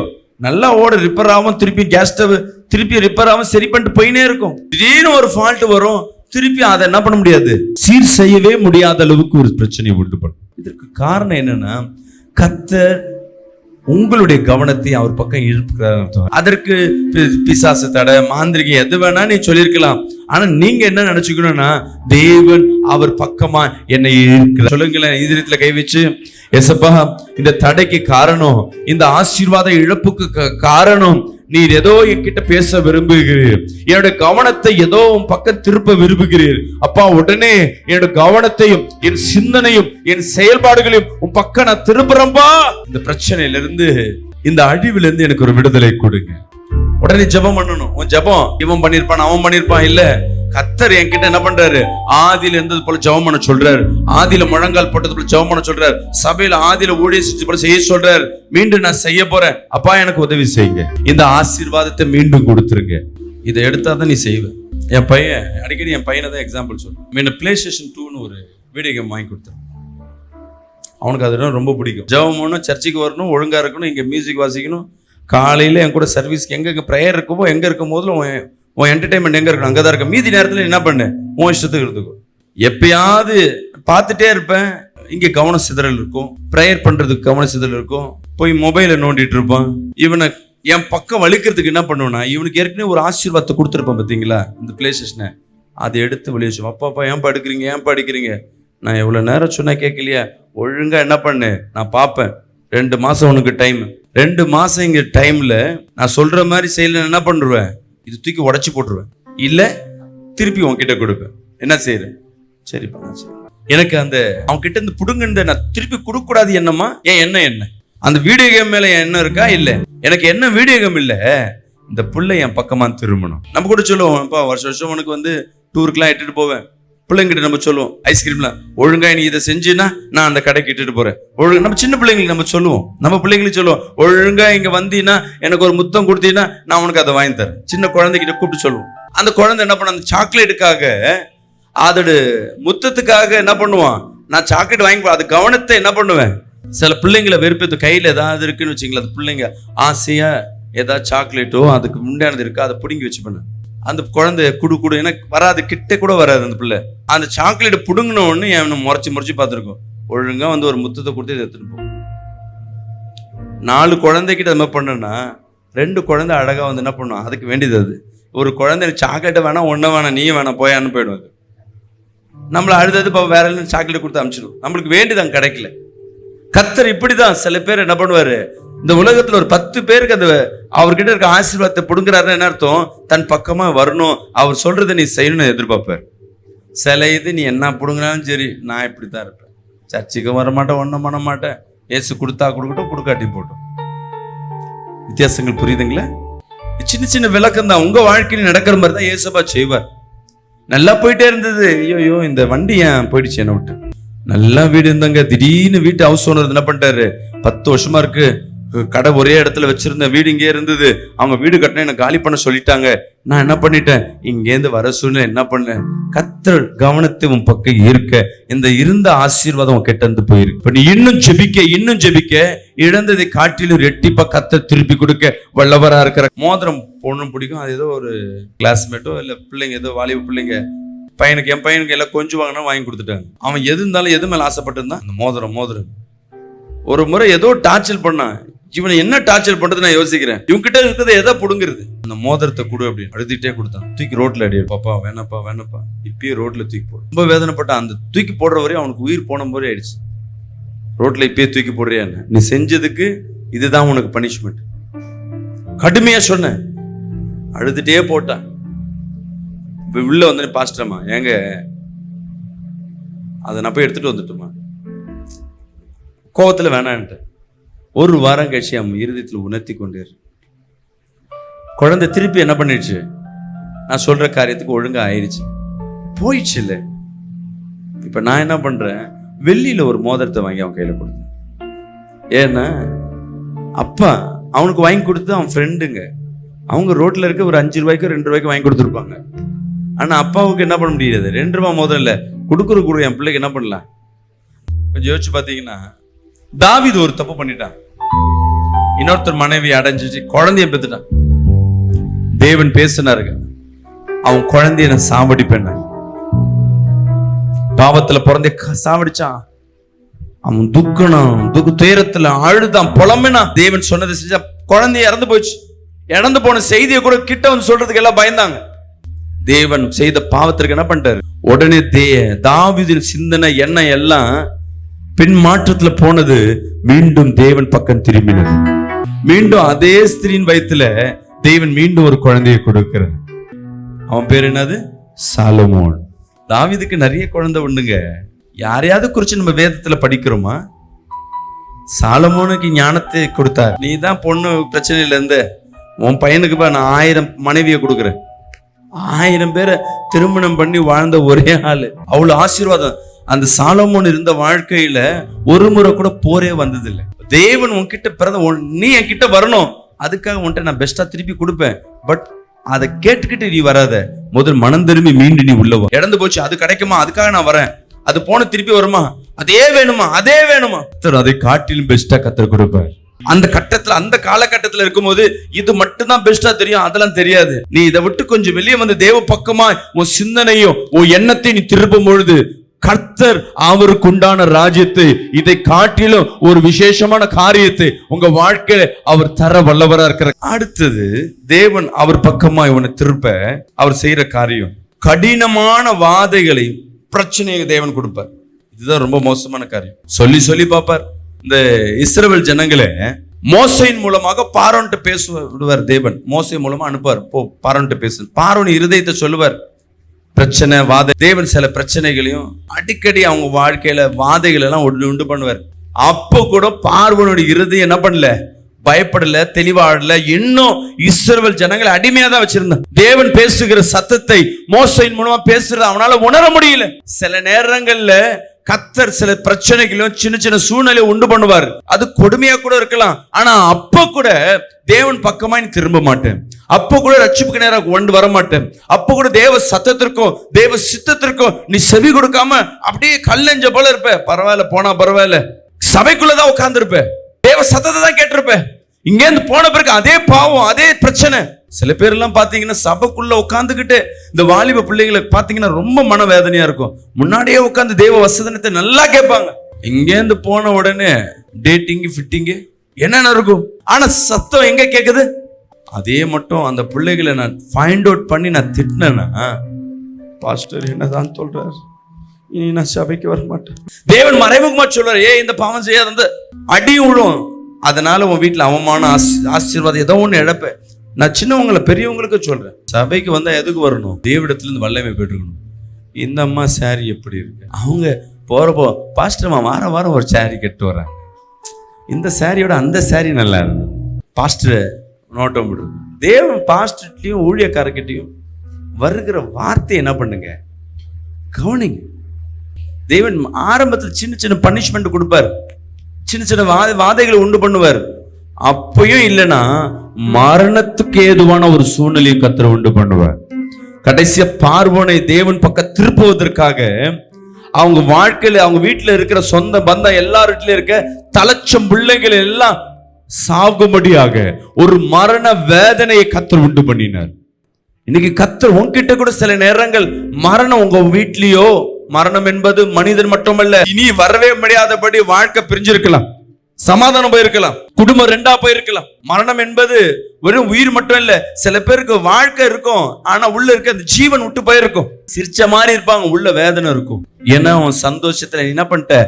நல்லா ஓட ரிப்பேர் ஆகும், திருப்பி கேஸ் ஸ்டவ் திருப்பி ரிப்பேர் ஆகும், சரி பண்ணிட்டு போயினே இருக்கும். திடீர்னு ஒரு ஃபால்ட் வரும், திருப்பி அதை என்ன பண்ண முடியாது, சீர் செய்யவே முடியாத அளவுக்கு ஒரு பிரச்சனையை உண்டுபடும். இதற்கு காரணம் என்னன்னா, கர்த்தர் உங்களுடைய கவனத்தை அவர் பக்கம் இழுக்கிறார். அதற்கு பிசாசு தடை, மாந்திரிகம் எது வேணா நீ சொல்லியிருக்கலாம். ஆனா நீங்க என்ன நினைச்சுக்கணும்னா, தேவன் அவர் பக்கமா என்னை இருக்கிறார். சொல்லுங்களேன், இதயத்துல கை வச்சு, எசப்பா இந்த தடைக்கு காரணம், இந்த ஆசீர்வாத இழப்புக்கு காரணம், நீர் ஏதோ என்கிட்ட பேச விரும்புகிறீர், என்னோட கவனத்தை ஏதோ உன் பக்கம் திருப்ப விரும்புகிறீர். அப்பா உடனே என்னோட கவனத்தையும் என் சிந்தனையும் என் செயல்பாடுகளையும் உன் பக்கம் நான் திரும்புறேன்பா. இந்த பிரச்சனையில இருந்து, இந்த அழிவுல இருந்து எனக்கு ஒரு விடுதலை கொடுங்க. உடனே ஜெபம் பண்ணணும். உன் ஜெபம் இவன் பண்ணிருப்பான் அவன் பண்ணிருப்பான் இல்ல, கர்த்தர் என்கிட்ட என்ன பண்றாரு, ஆதியில இருந்தது போல ஜெபம் பண்ண சொல்றாரு, ஆதியில முழங்கால் போட்டது போல ஜெபம் பண்ண சொல்றாரு, சபையில ஆதியில ஊழியம் போல செய்ய சொல்றாரு. மீண்டும் நான் செய்ய போறேன், அப்பா எனக்கு உதவி செய்யுங்க, இந்த ஆசீர்வாதத்தை மீண்டும் கொடுத்துருங்க. இதை எடுத்தாதான் நீ செய்வ. என் பையன் அடிக்கடி என் பையனை தான் எக்ஸாம்பிள் சொல்றேன். PlayStation 2ன்னு ஒரு வீடியோ கேம் வாங்கி கொடுத்தேன். அவனுக்கு அது ரொம்ப பிடிக்கும். ஜெபம் பண்ணணும், சர்ச்சுக்கு வரணும், ஒழுங்கா இருக்கணும், இங்க மியூசிக் வாசிக்கணும், காலையில என் கூட சர்வீஸ்க்கு எங்க ப்ரேயர் இருக்குமோ, எங்க இருக்கும் போதுல உன் என்டர்டைன்மெண்ட் எங்க இருக்கணும் அங்கதான் இருக்கும். மீதி நேரத்துல என்ன பண்ணு, உன் இஷ்டத்துக்கு இருந்துக்கும். எப்பயாவது பார்த்துட்டே இருப்பேன், இங்க கவன சிதறல் இருக்கும், ப்ரேயர் பண்றதுக்கு கவன சிதறல் இருக்கும், போய் மொபைலை நோண்டிட்டு இருப்பான். இவனை என் பக்கம் வலிக்கிறதுக்கு என்ன பண்ணுவேன்னா, இவனுக்கு ஏற்கனவே ஒரு ஆசீர்வாதத்தை கொடுத்துருப்பான் பார்த்தீங்களா, இந்த PlayStation, அதை எடுத்து வெளியே வச்சு, அப்பா ஏன் படிக்கிறீங்க, ஏன் படிக்கிறீங்க, நான் எவ்வளவு நேரம் சொன்னா கேட்கலையா, ஒழுங்கா என்ன பண்ணு, நான் பார்ப்பேன், 2 மாசம் உனக்கு டைம், 2 மாசம் இங்க டைம்ல நான் சொல்ற மாதிரி செய்யல, என்ன பண்ணுவேன், இது தூக்கி உடைச்சு போட்டுருவேன், இல்ல திருப்பி உன்கிட்ட கொடுப்பேன். என்ன செய்யறேன், சரிப்பா சரி. எனக்கு அந்த அவன் கிட்ட இருந்து புடுங்க நான் திருப்பி கொடுக்க கூடாது என்னமா, ஏன் என்ன அந்த வீடியோ கேம் மேல என் எண்ணம் இருக்கா, இல்ல எனக்கு என்ன வீடியோ கேம் இல்ல, இந்த புள்ளை என் பக்கமா திரும்பணும். நம்ம கூட சொல்லுவோம், வருஷம் உனக்கு வந்து டூருக்குலாம் இட்டுட்டு போவேன், பிள்ளைங்கிட்ட நம்ம சொல்லுவோம், ஐஸ்கிரீம்லாம் ஒழுங்கா நீ இதை செஞ்சுன்னா நான் அந்த கடைக்கு இட்டுட்டு போறேன், ஒழுங்கு நம்ம சின்ன பிள்ளைங்களுக்கு நம்ம சொல்லுவோம், நம்ம பிள்ளைங்களுக்கு சொல்லுவோம், ஒழுங்கா இங்க வந்தீங்கன்னா எனக்கு ஒரு முத்தம் கொடுத்தீங்கன்னா நான் உனக்கு அதை வாங்கி தரேன். சின்ன குழந்தைகிட்ட கூப்பிட்டு சொல்லுவோம். அந்த குழந்தை என்ன பண்ண, அந்த சாக்லேட்டுக்காக அதோட முத்தத்துக்காக என்ன பண்ணுவான், நான் சாக்லேட் வாங்கி, அது கவனத்தை என்ன பண்ணுவேன், சில பிள்ளைங்களை வெறுப்பேற்று கையில ஏதாவது இருக்குன்னு வச்சுங்களேன், அது பிள்ளைங்க ஆசையா ஏதாவது சாக்லேட்டோ அதுக்கு முன்னாடி இருக்கா அதை பிடுங்கி வச்சுப்பேன். அந்த குழந்தை குடு எனக்கு வராது, கிட்ட கூட வராது அந்த பிள்ளை. அந்த சாக்லேட்டை பிடுங்கின உடனே அவனை முறைச்சி பார்த்துருக்கோம். ஒழுங்கா வந்து ஒரு முத்தத்தை கொடுத்து இதை எடுத்துட்டு போகும். 4 குழந்தைகிட்ட அது மாதிரி பண்ணேன்னா 2 குழந்தை அழகா வந்து என்ன பண்ணும், அதுக்கு வேண்டியது அது. ஒரு குழந்தை சாக்லேட்டை வேணாம், ஒன்றும் வேணாம், நீயும் வேணாம், போயான்னு போயிடும். அது நம்மளை அழுதது வேற எல்லாம் சாக்லேட் கொடுத்து அனுப்பிச்சிடும். நம்மளுக்கு வேண்டியது அங்கே கிடைக்கல. கர்த்தர் இப்படிதான் சில பேர் என்ன பண்ணுவாரு, இந்த உலகத்துல ஒரு 10 பேருக்கு அந்த அவர்கிட்ட இருக்க ஆசீர்வாதத்தை பிடுங்குறாருன்னு என்ன அர்த்தம், தன் பக்கமா வரணும், அவர் சொல்றதை நீ செய்யணும்னு எதிர்பார்ப்பார். சில இது நீ என்ன பிடுங்கினாலும் சரி, நான் இப்படித்தான் இருப்பேன், சர்ச்சுக்கு வர மாட்டேன், ஒன்றும் பண்ண மாட்டேன், ஏசு கொடுத்தா கொடுக்கட்டும், கொடுக்காட்டி போட்டோம். வித்தியாசங்கள் புரியுதுங்களா? சின்ன விளக்கம் தான். உங்க வாழ்க்கையில் நடக்கிற மாதிரி தான் ஏசப்பா செய்வார். நல்லா போயிட்டே இருந்தது, ஐயோ இந்த வண்டி ஏன் போயிடுச்சு என்ன விட்டு. நல்லா வீடு இருந்தாங்க, திடீர்னு வீட்டு ஹவுஸ் ஓனர் என்ன பண்ணிட்டாரு, 10 வருஷமா இருக்கு கடை ஒரே இடத்துல வச்சிருந்த வீடு இங்கே இருந்தது, அவங்க வீடு கட்டினா எனக்கு காலி பண்ண சொல்லிட்டாங்க. நான் என்ன பண்ணிட்டேன், இங்கேருந்து வர சூழ்நிலை என்ன பண்ணேன், கர்த்தர் கவனத்தை உன் பக்கம் இருக்க இந்த இருந்த ஆசீர்வாதம் உன் கிட்ட இருந்து போயிருக்கு. இப்ப நீ இன்னும் ஜெபிக்க இழந்ததை காட்டிலும் ரெட்டிப்பா கர்த்தர் திருப்பி கொடுக்க வல்லவரா இருக்கிற. மோதிரம் பொண்ணும் பிடிக்கும், அது ஏதோ ஒரு கிளாஸ்மேட்டோ இல்ல பிள்ளைங்க, ஏதோ வாலிப பிள்ளைங்க என் பையனுக்கு எல்லாம் கொஞ்சம் வாங்கி கொடுத்துட்டாங்க. அவன் எது இருந்தாலும் எது மேல ஆசைப்பட்டிருந்தான், அந்த மோதிரம். ஒரு முறை ஏதோ டார்ச்சர் பண்ணான். இவனை என்ன டார்ச்சர் பண்றது நான் யோசிக்கிறேன். இவங்க கிட்ட இருக்கிறத எதை புடுங்குறது, அந்த மோதிரத்தை கொடு அப்படின்னு அழுதுகிட்டே கொடுத்தான். தூக்கி ரோட்ல அடி, பாப்பா வேணப்பா இப்பயே ரோட்ல தூக்கி போடு. ரொம்ப வேதனைப்பட்டான். அந்த தூக்கி போடுற வரையும் அவனுக்கு உயிர் போன மாதிரி ஆயிடுச்சு. ரோட்ல இப்பயே தூக்கி போடுறியா, நீ செஞ்சதுக்கு இதுதான் உனக்கு பனிஷ்மெண்ட். கடுமையா சொன்ன, அழுதுட்டே போட்டான். உள்ள வந்து பாஸ்டர்மா ஏங்க அதை நான் போய் எடுத்துட்டு வந்துட்டுமா, கோவத்துல வேணான்ட்டு. ஒரு வாரம் கழிச்சு அவன் இருதயத்தில் உணர்த்தி கொண்டே குழந்தை திருப்பி என்ன பண்ணிடுச்சு, நான் சொல்ற காரியத்துக்கு ஒழுங்கா ஆயிடுச்சு, போயிடுச்சு. இல்லை இப்ப நான் என்ன பண்றேன், வெள்ளியில ஒரு மோதிரத்தை வாங்கி அவன் கையில கொடுத்தேன். ஏன்னா அப்பா அவனுக்கு வாங்கி கொடுத்து அவன் ஃப்ரெண்டுங்க, அவங்க ரோட்ல இருக்க ஒரு 5 ரூபாய்க்கு 2 ரூபாய்க்கு வாங்கி கொடுத்துருப்பாங்க. ஆனா அப்பாவுக்கு என்ன பண்ண முடியாது, 2 ரூபாய் மோதிரம் இல்லை, கொடுக்குற என் பிள்ளைக்கு என்ன பண்ணலாம். கொஞ்சம் யோசிச்சு பாத்தீங்கன்னா, தாவீது ஒரு தப்பு பண்ணிட்டான். இன்னொருத்தர் மனைவி அடைஞ்சிச்சு, குழந்தைய பெத்துட்டான். தேவன் பேசினாருங்க, அவன் குழந்தைய நான் சாவடிப்பேன், பாவத்துல பிறந்த சாவடிச்சான். அவன் துயரத்துல அழுதான், புலம்பினா. தேவன் சொன்னதை செஞ்சா, குழந்தைய இறந்து போயிடுச்சு. இறந்து போன செய்தியை கூட கிட்ட வந்து சொல்றதுக்கு எல்லாம் பயந்தாங்க. தேவன் செய்த பாவத்திற்கு என்ன பண்ணிட்டாரு, உடனே தாவீதின் சிந்தனை எண்ணம் எல்லாம் பின் மாற்றத்துல போனது. மீண்டும் தேவன் பக்கம் திரும்பினது. மீண்டும் அதே ஸ்திரீன் வயித்துல தேவன் மீண்டும் ஒரு குழந்தையை கொடுக்கிறார். அவன் பேர் என்னது, சாலமோன். தாவீதுக்கு நிறைய குழந்தை உண்டுங்க. யாரையாவது குறிச்சு நம்ம வேதத்துல படிக்கிறோமா? சாலமோனுக்கு ஞானத்தை கொடுத்தார். நீ தான் பொண்ணு பிரச்சனையில இருந்து உன் பையனுக்கு நான் 1000 மனைவியை கொடுக்குறேன். 1000 பேரை திருமணம் பண்ணி வாழ்ந்த ஒரே ஆளு. அவ்வளவு ஆசீர்வாதம் அந்த சாலமோன் இருந்த வாழ்க்கையில. ஒரு முறை கூட போரே வந்தது இல்லை. தேவன் உன்கிட்ட பிறந்த நீ என் கிட்ட வரணும், அதுக்காக உன்கிட்ட நான் பெஸ்டா திருப்பி கொடுப்பேன். பட் அதை கேட்டுக்கிட்டு நீ வராத, முதல் மனம் திரும்பி மீண்டும் நீ உள்ளவா. இறந்து போச்சு, அது கிடைக்குமா, அதுக்காக நான் வரேன், அது போன திருப்பி வருமா, அதே வேணுமா அதை காட்டிலும் பெஸ்டா கத்தர் கொடுப்பார். அந்த கட்டத்துல அந்த காலகட்டத்துல இருக்கும்போது இது மட்டும் தான் பெஸ்டா தெரியும், அதெல்லாம் தெரியாது. நீ இதை விட்டு கொஞ்சம் வெளியே வந்து தேவ பக்கமா உன் சிந்தனையும் உன் எண்ணத்தை நீ திருப்பும் பொழுது கர்த்தர் அவருக்கு உண்டான ராஜ்யத்தை, இதை காட்டிலும் ஒரு விசேஷமான காரியத்தை உங்க வாழ்க்கையில அவர் தர வல்லவரா இருக்கிற. அடுத்தது தேவன் அவர் பக்கமா இவனை திருப்ப அவர் செய்யற காரியம், கடினமான வாதைகளையும் பிரச்சனையை தேவன் கொடுப்பார். இதுதான் ரொம்ப மோசமான காரியம். சொல்லி பார்ப்பார். இந்த இஸ்ரவேல் ஜனங்களை மோசையின் மூலமாக பார்வோன்ட்ட பேச விடுவார். தேவன் மோசை மூலமா அனுப்புவார், போ பார்வோன்ட்ட பேசு. பார்வோன் இருதயத்தை சொல்லுவார், பிரச்சனை வாதை. தேவன் சில பிரச்சனைகளையும் அடிக்கடி அவங்க வாழ்க்கையில வாதைகள் எல்லாம் உண்டு பண்ணுவார். அப்போ கூட பார்வோனுடைய இருதயம் என்ன பண்ணல, பயப்படல, தெளிவாடல. இன்னும் இஸ்ரவேல் ஜனங்களை அடிமையா தான் வச்சிருந்தான். தேவன் பேசுகிற சத்தத்தை மோசையின் மூலமா பேசுறது அவனால உணர முடியல. சில நேரங்கள்ல கர்த்தர் சில பிரச்சனைகளும் சின்ன சூழ்நிலை உண்டு பண்ணுவார். அது கொடுமையா கூட இருக்கலாம். ஆனா அப்ப கூட தேவன் பக்கமா நீ திரும்ப மாட்டேன், அப்ப கூட ரட்சிப்புக்கு நேரம் கொண்டு வர மாட்டேன், அப்ப கூட தேவ சத்தத்திற்கும் தேவ சித்தத்திற்கும் நீ செவி கொடுக்காம அப்படியே கல்லெஞ்ச போல இருப்ப. பரவாயில்ல, போனா பரவாயில்ல, சபைக்குள்ளதான் உட்கார்ந்து இருப்ப, தேவ சத்தத்தை தான் கேட்டிருப்ப. இங்க இருந்து போன பிறகு அதே பாவம், அதே பிரச்சனை. சில பேர் எல்லாம் பாத்தீங்கன்னா சபைக்குள்ள உட்காந்துக்கிட்டு இந்த வாலிப பிள்ளைகளை பாத்தீங்கன்னா ரொம்ப மனவேதனையா இருக்கும். முன்னாடியே உட்காந்து தேவ வசனத்தை நல்லா கேட்பாங்க. இங்க இருந்து போன உடனே டேட்டிங் ஃபிட்டிங் என்னென்ன இருக்கும், ஆனா சத்தம் எங்க கேக்குது? அதே மட்டும் அந்த பிள்ளைகளை நான் ஃபைண்ட் அவுட் பண்ணி நான் திட்டினேன்னா, பாஸ்டர் என்னதான் சொல்றாரு, இனி நான் சபைக்கு வர மாட்டேன். தேவன் மறைமுகமா சொல்றாரு, இந்த பாவம் செய்யாத, அந்த அடி விழும், அதனால உன் வீட்டுல அவமான ஆசீர்வாதம் ஏதோ ஒண்ணு இழப்ப. நான் சின்னவங்களை பெரியவங்களுக்கு சொல்றேன், சபைக்கு வந்தா எதுக்கு வரணும்? தேவனிடத்துல இருந்து வல்லமை பெற்றுக்கணும். இந்த அம்மா சாரி எப்படி இருக்கு, அவங்க போறப்போ பாஸ்டர்மா வாரம் வாரம் ஒரு சாரி கட்டு வர்றாங்க, இந்த சாரியோட அந்த சாரி நல்லா இருக்கு, பாஸ்டர் நோட்டம் விடுறது. தேவன் பாஸ்டர்கிட்டையும் ஊழியக்காரர்கிட்டையும் வருகிற வார்த்தை என்ன பண்ணுங்க, கவனிங்க. தேவன் ஆரம்பத்தில் சின்ன சின்ன பனிஷ்மெண்ட் கொடுப்பார், சின்ன சின்ன வாதைகளை உண்டு பண்ணுவார். அப்பயும் இல்லைன்னா மரணத்துக்கு ஏதுவான ஒரு சூழ்நிலையை கர்த்தர் உண்டு பண்ணுவார். கடைசியா பார்வோனை தேவன் பக்கம் திருப்புவதற்காக அவங்க வாழ்க்கையில, அவங்க வீட்டுல இருக்கிற சொந்த பந்தம் எல்லார்கிட்டயும் இருக்க தலைச்சம் பிள்ளைகள் எல்லாம் சாகும்படியாக ஒரு மரண வேதனையை கர்த்தர் உண்டு பண்ணினார். இன்னைக்கு கர்த்தர் உன்கிட்ட கூட சில நேரங்கள் மரணம், உங்க வீட்லயோ மரணம் என்பது மனிதன் மட்டுமல்ல, இனி வரவே முடியாதபடி வாழ்க்கை பிரிஞ்சிருக்கலாம், சமாதானம் போயிருக்கலாம், குடும்பம் ரெண்டா போயிருக்கலாம். மரணம் என்பது வெறும் உயிர் மட்டும் இல்ல, சில பேருக்கு வாழ்க்கை இருக்கும் ஆனா உள்ள இருக்க அந்த ஜீவன் விட்டு போயிருக்கும். சிரிச்ச மாதிரி இருப்பாங்க, உள்ள வேதனை இருக்கும். ஏன்னா உன் சந்தோஷத்துல என்ன பண்ணிட்ட,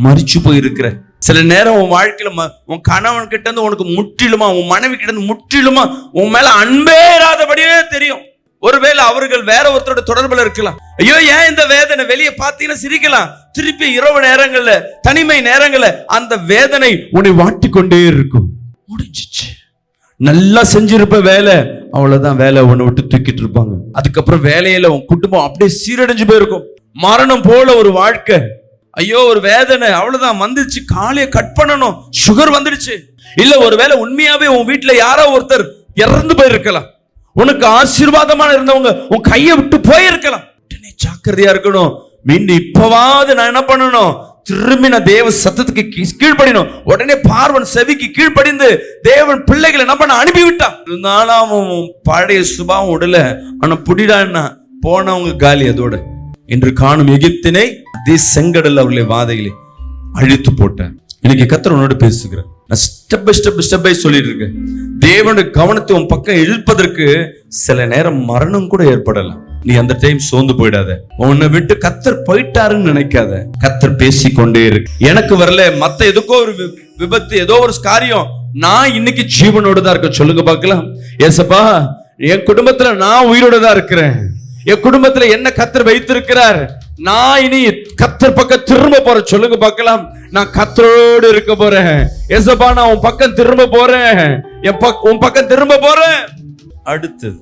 மரிச்சு போயிருக்கிற. சில நேரம் உன் வாழ்க்கையில உன் கணவன் கிட்ட இருந்து உனக்கு முற்றிலுமா, உன் மனைவி கிட்ட இருந்து முற்றிலுமா உன் மேல அன்பே இராதபடியே தெரியும். ஒருவேளை அவர்கள் வேற ஒருத்தரோட தொடர்புல இருக்கலாம். ஐயோ ஏன் இந்த வேதனை, வெளியே பார்த்தீங்கன்னா சிரிக்கலாம், திருப்பி இரவு நேரங்கள்ல தனிமை நேரங்கள்ல அந்த வேதனை உன்னை வாட்டி கொண்டே இருக்கும். முடிஞ்சிச்சு, நல்லா செஞ்சிருப்ப வேலை, அவ்வளவுதான், வேலை உன்னை விட்டு தூக்கிட்டு இருப்பாங்க. அதுக்கப்புறம் வேலையில உன் குடும்பம் அப்படியே சீரடைஞ்சு போயிருக்கும். மரணம் போல ஒரு வாழ்க்கை, ஐயோ ஒரு வேதனை, அவ்வளவுதான் வந்துருச்சு, காலையை கட் பண்ணணும், சுகர் வந்துடுச்சு. இல்ல ஒருவேளை உண்மையாவே உன் வீட்டுல யாரோ ஒருத்தர் இறந்து போயிருக்கலாம், உனக்கு ஆசீர்வாதமான இருந்தவங்க உன் கையை விட்டு போயிருக்கலாம். ஜாக்கிரதையா இருக்கணும். மீண்டும் இப்பவாவது நான் என்ன பண்ணணும், திரும்பி நான் தேவ சத்தத்துக்கு கீழ்ப்படினோம். உடனே பார்வன் செவிக்கு கீழ்ப்படிந்து தேவன் பிள்ளைகளை என்ன பண்ண அனுப்பிவிட்டான். இருந்தாலும் அவன் பழைய சுபாவம் உடல, ஆனா புடிடான்னா போனவங்க காலி. அதோட இன்று காணும் எகிப்தினை அதே செங்கடல் அவர்களை வாதைகளை அழித்து போட்டார். இன்னைக்கு கர்த்தர் உன்னோடு பேசுகிறேன். நான் ஸ்டெப் பை சொல்லிட்டு இருக்கேன். தேவனுடைய கவனத்தை உன் பக்கம் இழுப்பதற்கு சில நேரம் மரணம் கூட ஏற்படலாம். நீ அந்த டைம் சோர்ந்து போயிடாத. உன்னை விட்டு கர்த்தர் போயிட்டாருன்னு நினைக்காத. கர்த்தர் பேசிக்கொண்டே இருக்கு. எனக்கு வரல, மத்த எதுக்கோ ஒரு விபத்து, ஏதோ ஒரு காரியம், நான் இன்னைக்கு ஜீவனோட தான் இருக்க. சொல்லுங்க பார்க்கலாம். ஏசப்பா, என் குடும்பத்துல நான் உயிரோட தான் இருக்கிறேன். என் குடும்பத்துல என்ன கர்த்தர் வைத்திருக்கிறார். நான் இனி கர்த்தர் பக்கம் திரும்ப போறேன். சொல்லுங்க பார்க்கலாம். நான் கர்த்தரோடு இருக்க போறேன். ஏசப்பா, நான் உன் பக்கம் திரும்ப போறேன். உன் பக்கம் திரும்ப போறேன். அடுத்தது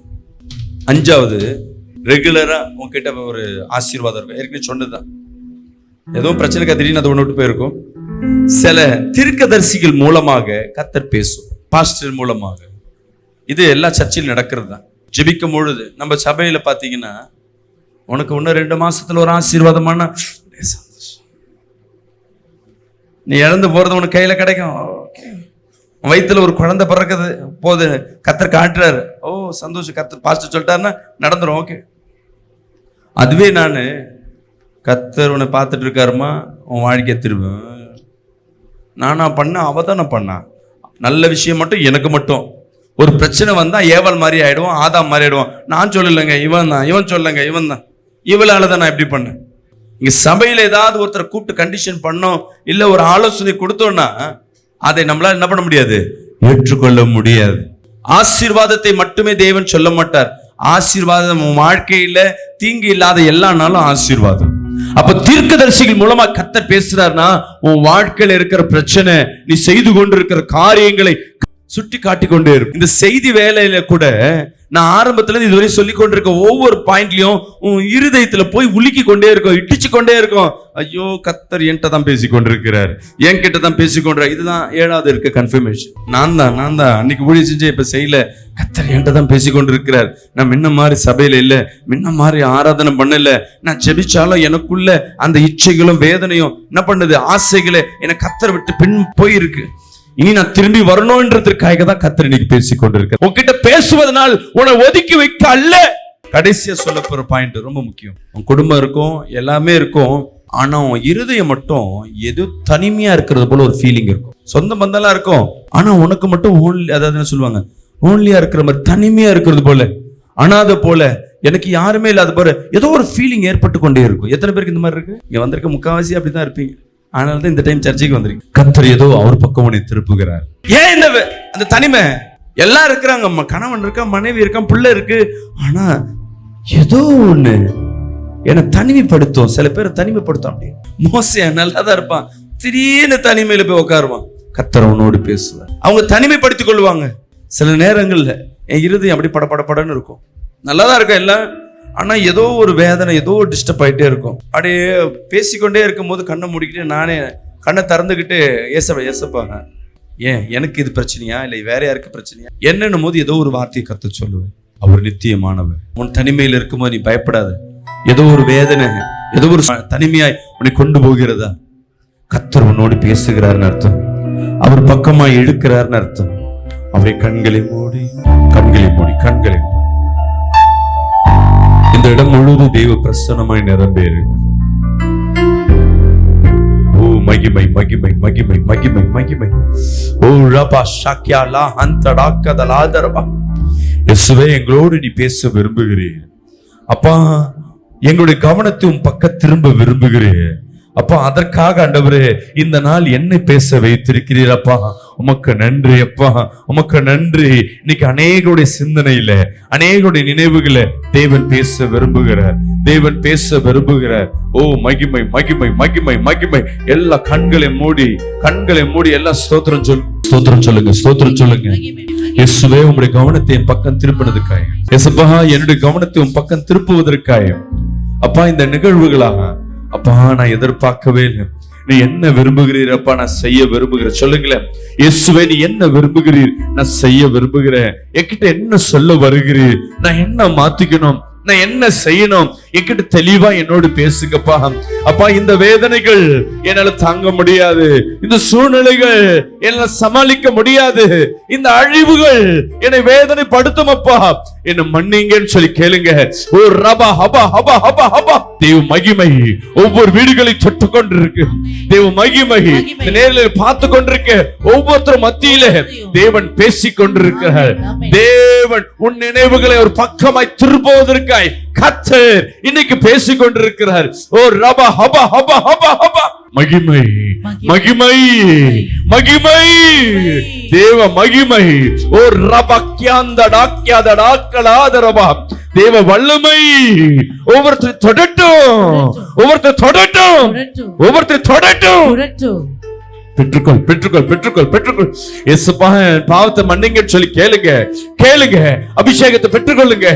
அஞ்சாவது, ரெகுலரா உன்கிட்ட ஒரு ஆசீர்வாதம் இருக்கும். ஏற்கனவே சொன்னதுதான், ஏதோ பிரச்சனை திடீர்னு அதை ஒன்று விட்டு போயிருக்கும். சில தீர்க்கதரிசிகள் மூலமாக கர்த்தர் பேசும், பாஸ்டர் மூலமாக. இது எல்லா சர்ச்சிலும் நடக்கிறது தான். ஜெபிக்கும் பொழுது நம்ம சபையில பாத்தீங்கன்னா, உனக்கு இன்னும் 2 மாசத்துல ஒரு ஆசீர்வாதமான சந்தோஷம், நீ இழந்து போறது உனக்கு கையில கிடைக்கும். வயிற்றுல ஒரு குழந்தை பிறக்குது போது கர்த்தர் காட்டுறாரு, ஓ சந்தோஷம், கர்த்தர் பாஸ்டர் சொல்லிட்டாருன்னா நடந்துரும். ஓகே, அதுவே நான் கர்த்தர் உன்னை பார்த்துட்டு இருக்காருமா, உன் வாழ்க்கையை திரும்புவேன். நானா பண்ண, அவ தானே பண்ணா. நல்ல விஷயம் மட்டும் எனக்கு மட்டும். ஒரு பிரச்சனை வந்தா ஏவல் மாதிரி ஆயிடுவோம், ஆதாம் மாதிரி ஆயிடுவோம். நான் சொல்லலைங்க, இவன் தான், இவன் சொல்லலைங்க, இவன் தான், இவளால தான் நான் எப்படி பண்ணேன். இங்க சபையில ஏதாவது ஒருத்தரை கூப்பிட்டு கண்டிஷன் பண்ணோம், இல்ல ஒரு ஆலோசனை கொடுத்தோம்னா அதை நம்மளால என்ன பண்ண முடியாது, ஏற்றுக்கொள்ள முடியாது. ஆசீர்வாதத்தை மட்டுமே தேவன் சொல்ல மாட்டார். ஆசீர்வாதம் வாழ்க்கையில தீங்கு இல்லாத எல்லா நாளும் ஆசீர்வாதம். அப்ப தீர்க்கதரிசிகள் மூலமா கர்த்தர் பேசுறாருன்னா, உன் வாழ்க்கையில இருக்கிற பிரச்சனை, நீ செய்து கொண்டிருக்கிற காரியங்களை சுட்டி காட்டி கொண்டே இருக்கும். இந்த செய்தி வேலையில கூட நான் ஆரம்பத்துல இதுவரை சொல்லி கொண்டிருக்க ஒவ்வொரு பாயிண்ட்லயும் உன் இருதயத்துல போய் உலுக்கி கொண்டே இருக்கும், இட்டிச்சு கொண்டே இருக்கும். ஐயோ கர்த்தர் என்கிட்ட தான் பேசி கொண்டிருக்கிறார், என்கிட்ட தான் பேசி கொண்டிருக்கிறார். இதுதான் 7வது இருக்க கன்ஃபர்மேஷன். நான் தான் அன்னைக்கு ஊழியம் செஞ்சேன், இப்ப செய்யல. கர்த்தர் என்கிட்ட தான் பேசி கொண்டிருக்கிறார். நான் முன்ன மாதிரி சபையில இல்ல, முன்ன மாதிரி ஆராதனை பண்ணல. நான் ஜெபிச்சாலும் எனக்குள்ள அந்த இச்சைகளும் வேதனையும் என்ன பண்ணுது, ஆசைகளை என்னை கர்த்தர் விட்டு பின் போயிருக்கு. இனி நான் திரும்பி வரணும்ன்றதற்காக தான் கர்த்தர் இன்னைக்கு பேசிக் கொண்டிருக்க. உன்கிட்ட பேசுவதனால் உன்னை ஒதுக்கி வைக்க அல்ல. கடைசியா சொல்ல போற பாயிண்ட் ரொம்ப முக்கியம். உன் குடும்பம் இருக்கும், எல்லாமே இருக்கும், ஆனா உன் இருதயம் மட்டும் ஏதோ தனிமையா இருக்கிறது போல ஒரு ஃபீலிங் இருக்கும். சொந்த பந்தம்லாம் இருக்கும், ஆனா உனக்கு மட்டும் ஓன்லி, அதாவது சொல்லுவாங்க ஓன்லியா இருக்கிற மாதிரி, தனிமையா இருக்கிறது போல, அனாதை போல, எனக்கு யாருமே இல்லாத போல ஏதோ ஒரு ஃபீலிங் ஏற்பட்டு கொண்டே இருக்கும். எத்தனை பேருக்கு இந்த மாதிரி இருக்கு? இங்க வந்திருக்க முக்காவாசி அப்படிதான் இருப்பீங்க. அதனால தான் இந்த டைம் சர்ச்சைக்கு வந்திருக்கீங்க. கர்த்தர் ஏதோ அவர் பக்கம் உன்னை திருப்புகிறார். ஏன் அந்த தனிமை? எல்லாம் இருக்கிறாங்க, கணவன் இருக்கா, மனைவி இருக்கா, பிள்ளை இருக்கு, ஆனா ஏதோ ஒண்ணு என்னை தனிமைப்படுத்தும். சில பேரை தனிமைப்படுத்தும். அப்படி மோசையா நல்லாதான் இருப்பான், திடீர்னு தனிமையில போய் உட்காருவான். கர்த்தர் அவனோடு பேசுவார். அவங்க தனிமைப்படுத்திக் கொள்வாங்க. சில நேரங்கள்ல என் இருதயம் அப்படி படபடன்னு இருக்கும், நல்லாதான் இருக்கும் எல்லாம், ஆனா ஏதோ ஒரு வேதனை, ஏதோ ஒரு டிஸ்டர்ப் ஆயிட்டே இருக்கும். அப்படியே பேசிக்கொண்டே இருக்கும் போது கண்ணை மூடிக்கிட்டு நானே கண்ணை திறந்துக்கிட்டு ஏசப்பாங்க, ஏன் எனக்கு இது பிரச்சனையா இல்லை வேற யாருக்கு பிரச்சனையா என்னன்னும் போது ஏதோ ஒரு வார்த்தையை கத்த சொல்லுவேன். அவர் நித்தியமானவர். உன் தனிமையில் இருக்கும்போது நீ பயப்படாத. ஏதோ ஒரு வேதனை, ஏதோ ஒரு தனிமையாய் உன்னை கொண்டு போகிறதா, கர்த்தர் உன்னோடு பேசுகிறார்னு அர்த்தம். அவர் பக்கமாய் இழுக்கிறார்னு அர்த்தம். அவரை கண்களை மூடி இந்த இடம் முழுவதும் தெய்வ பிரசன்னமாய் நிரம்பி இருக்கு. ஓ மகிமை மகிமை மகிமை மகிமை மகிமை. ஓ ரபா ஷாக்கியாலா ஹந்தடாக்கதலாதரபா. இயேசுவே, எங்களோடு நீ பேச விரும்புகிறீர் அப்பா. எங்களுடைய கவனத்தை உன் பக்கம் திரும்ப விரும்புகிறேன் அப்பா. அதற்காக ஆண்டவரே இந்த நாள் என்னை பேச வைத்திருக்கிறீர் அப்பா. உமக்கு நன்றி அப்பா, உமக்கு நன்றி. இன்னைக்கு அநேகருடைய சிந்தனையில, அநேகருடைய நினைவுகளை தேவன் பேச விரும்புகிறார், தேவன் பேச விரும்புகிறார். ஓ மகிமை மகிமை மகிமை மகிமை. எல்லா கண்களை மூடி எல்லாம் ஸ்தோத்திரம் சொல்லுங்க. இயேசுவே, உங்களுடைய கவனத்தை என் பக்கம் திருப்பினதுக்காக, இயேசுப்பா என்னுடைய கவனத்தை உன் பக்கம் திருப்புவதற்காக அப்பா, இந்த நிகழ்வுகளாக அப்பா நான் எதிர்பார்க்கவே இல்லை. நீ என்ன விரும்புகிறீர் அப்பா, நான் செய்ய விரும்புகிறேன். சொல்லுங்களேன், இயேசுவே நீ என்ன விரும்புகிறீர், நான் செய்ய விரும்புகிறேன். என்கிட்ட என்ன சொல்ல வருகிறீர், நான் என்ன மாத்திக்கணும், நான் என்ன செய்யணும், என்கிட்ட தெளிவா என்னோடு பேசுங்கப்பா. அப்பா, இந்த வேதனைகள் என்னால தாங்க முடியாது, இந்த சூழ்நிலைகள் என்னால சமாளிக்க முடியாது, இந்த அழிவுகள் என்னை வேதனைப்படுத்தும் அப்பா, என்ன மன்னிங்கன்னு சொல்லி கேளுங்க. ஓ ரபா ஹபா ஹபா ஹபா ஹபா. தேவ மகிமை ஒவ்வொரு வீடுகளை தொட்டு கொண்டிருக்கு. தேவ மகிமை நேரில் பார்த்து கொண்டிருக்க ஒவ்வொருத்தரும் மத்தியில தேவன் பேசிக் கொண்டிருக்கிறார். தேவன் உன் நினைவுகளை ஒரு பக்கமாய் திருப்புவதற்காய் கர்த்தர் இன்னைக்கு பேசிக் கொண்டிருக்கிறார். ஓ ரபா ஹபா ஹபா ஹபா ஹபா. மகிமை மகிமை மகிமை, தேவ மகிமை. ஓ ரபக்யாந்தடாக்யாதடாக்கலாதரபா. தேவ வல்லமை ஒவ்வொருத்தர் தொடட்டும். பெற்றுக்கொள். இயேசுப்பா, பாவத்தை மன்னிங்கன்னு சொல்லி கேளுங்க. அபிஷேகத்தை பெற்றுக்கொள்ளுங்க.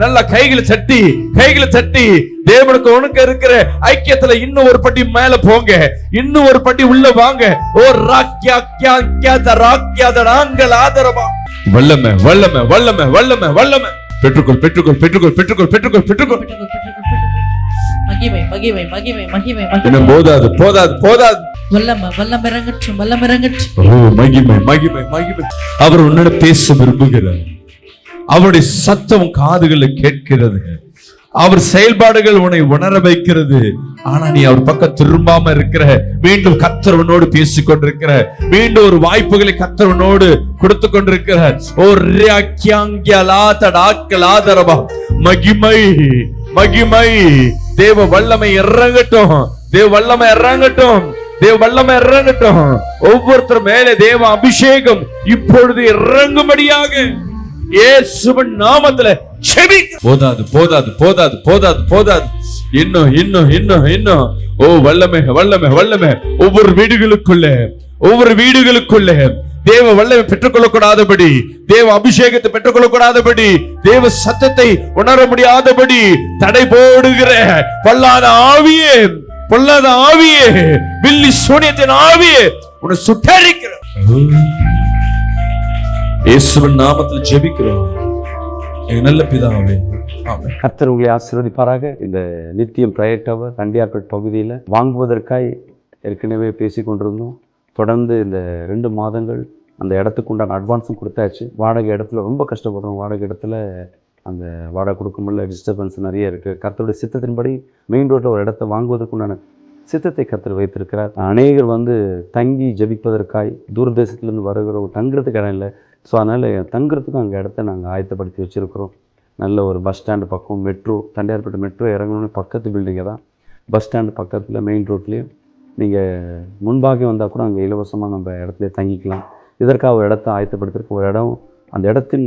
நல்லா கைகளை தட்டி தேவனுக்கு உனக்கு இருக்கிற ஐக்கியத்துல இன்னும் ஒரு படி மேல போங்க, இன்னும் ஒரு படி உள்ள வாங்க. ஓ ராக்யாதராங்கலாதரபா. வல்லமை. பெற்றுக்கொள்.
மகிமை மகிமை மகிமை மகிமை
இன்னும் போதாது.
வல்லம் இறங்கட்டும்.
ஓ மகிமை. அவர் உன்னோட பேச விரும்புகிறார். அவருடைய சத்தம் காதுகளில் கேட்கிறது. அவர் செயல்பாடுகள் உன்னை உணர வைக்கிறது. ஆனா நீ அவர் பக்கம் திரும்பாம இருக்கிற. மீண்டும் கர்த்தர் உன்னோடு பேசிக் கொண்டிருக்கிற. மீண்டும் ஒரு வாய்ப்புகளை கர்த்தர் உன்னோடு கொடுத்து கொண்டிருக்கிறார். ஓ ராக்யாங்கலாதடாக்கலாதரபா. மகிமை. தேவ வல்லமை இறங்கட்டும். ஒவ்வொருத்தர் மேலே தேவ அபிஷேகம் இப்பொழுது இறங்கும்படியாக இயேசுவின் நாமத்துல போதாது. இன்னும். ஓ வல்லமை. ஒவ்வொரு வீடுகளுக்குள்ள தேவ வல்லமை பெற்றுக்கொள்ளக்கூடாதபடி, தேவ அபிஷேகத்தை பெற்றுக்கொள்ளக்கூடாதபடி, தேவ சத்தத்தை உணர முடியாதபடி தடை போடுகிற பொல்லாத ஆவியே, பில்லி சூனியத்தின் ஆவியே உன்னை சுட்டரிக்கிற இயேசுவின் நாமத்தில் ஜெபிக்கிறோம் எங்க நல்ல பிதாவே.
கர்த்தர் உங்களை ஆசீர்வதிப்பாராக. இந்த நித்தியம் பிரயர் டவர் தண்டியார்பேட் பகுதியில் வாங்குவதற்காய் ஏற்கனவே பேசி கொண்டிருந்தோம். தொடர்ந்து இந்த 2 மாதங்கள் அந்த இடத்துக்கு உண்டான அட்வான்ஸும் கொடுத்தாச்சு. வாடகை இடத்துல ரொம்ப கஷ்டப்படுறோம். வாடகை இடத்துல அந்த வாடகை கொடுக்க முடியல, டிஸ்டர்பன்ஸ் நிறைய இருக்குது. கர்த்தருடைய சித்தத்தின்படி மெயின் ரோட்டில் ஒரு இடத்த வாங்குவதற்குண்டான சித்தத்தை கர்த்தர் வைத்திருக்கிறார். அநேகர் தங்கி ஜெபிப்பதற்காய் தூரதேசத்துலேருந்து வருகிறவங்க தங்குறதுக்கு இடம் இல்லை. ஸோ அதனால் தங்குறதுக்கும் அங்கே இடத்த நாங்கள் ஆயத்தப்படுத்தி வச்சுருக்கிறோம். நல்ல ஒரு பஸ் ஸ்டாண்டு பக்கம், மெட்ரோ, தண்டையார்பேட்டை மெட்ரோ இறங்கணுன்னு பக்கத்து பில்டிங்கை தான். பஸ் ஸ்டாண்டு பக்கத்தில் மெயின் ரோட்லேயும் நீங்கள் முன்பாக வந்தால் கூட அங்கே இலவசமாக நம்ம இடத்துல தங்கிக்கலாம். இதற்காக ஒரு இடத்த ஆயத்தப்படுத்திருக்க ஒரு இடம். அந்த இடத்தின்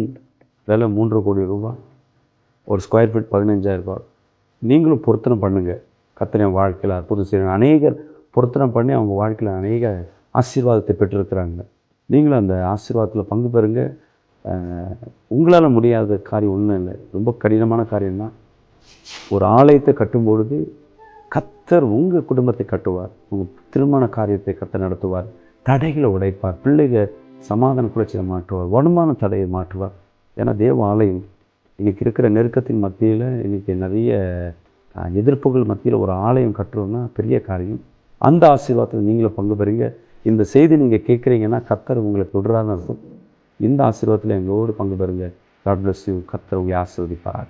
விலை 3 கோடி ரூபாய், ஒரு ஸ்கொயர் ஃபீட் 15,000 ரூபாய். நீங்களும் பொருத்தனை பண்ணுங்கள். கர்த்தர் என் வாழ்க்கையில் அற்புதம் செய்யணும். அநேகர் பொருத்தனை பண்ணி அவங்க வாழ்க்கையில் அநேக ஆசீர்வாதத்தை பெற்றிருக்கிறாங்க. நீங்களும் அந்த ஆசீர்வாதத்தில் பங்கு பெறுங்க. உங்களால் முடியாத காரியம் ஒன்றும் இல்லை. ரொம்ப கடினமான காரியம்தான். ஒரு ஆலயத்தை கட்டும்பொழுது கர்த்தர் உங்கள் குடும்பத்தை கட்டுவார். உங்கள் திருமண காரியத்தை கர்த்தர் நடத்துவார். தடைகளை உடைப்பார். பிள்ளைகள் சமாதான குறைச்சியை மாற்றுவார். வருமான தடையை மாற்றுவார். ஏன்னா தேவ ஆலயம் இன்றைக்கி இருக்கிற நெருக்கத்தின் மத்தியில், இன்றைக்கி நிறைய எதிர்ப்புகள் மத்தியில் ஒரு ஆலயம் கட்டுறோன்னா பெரிய காரியம். அந்த ஆசீர்வாதத்தில் நீங்களும் பங்கு பெறுங்க. இந்த செய்தி நீங்கள் கேட்குறீங்கன்னா கர்த்தர் உங்களை தொடரான்னு அர்த்தம். இந்த ஆசீர்வாதத்தில் எங்களோடு பங்கு பெறுங்க. God bless you. கர்த்தர் உங்களை ஆசீர்வதிப்பார்.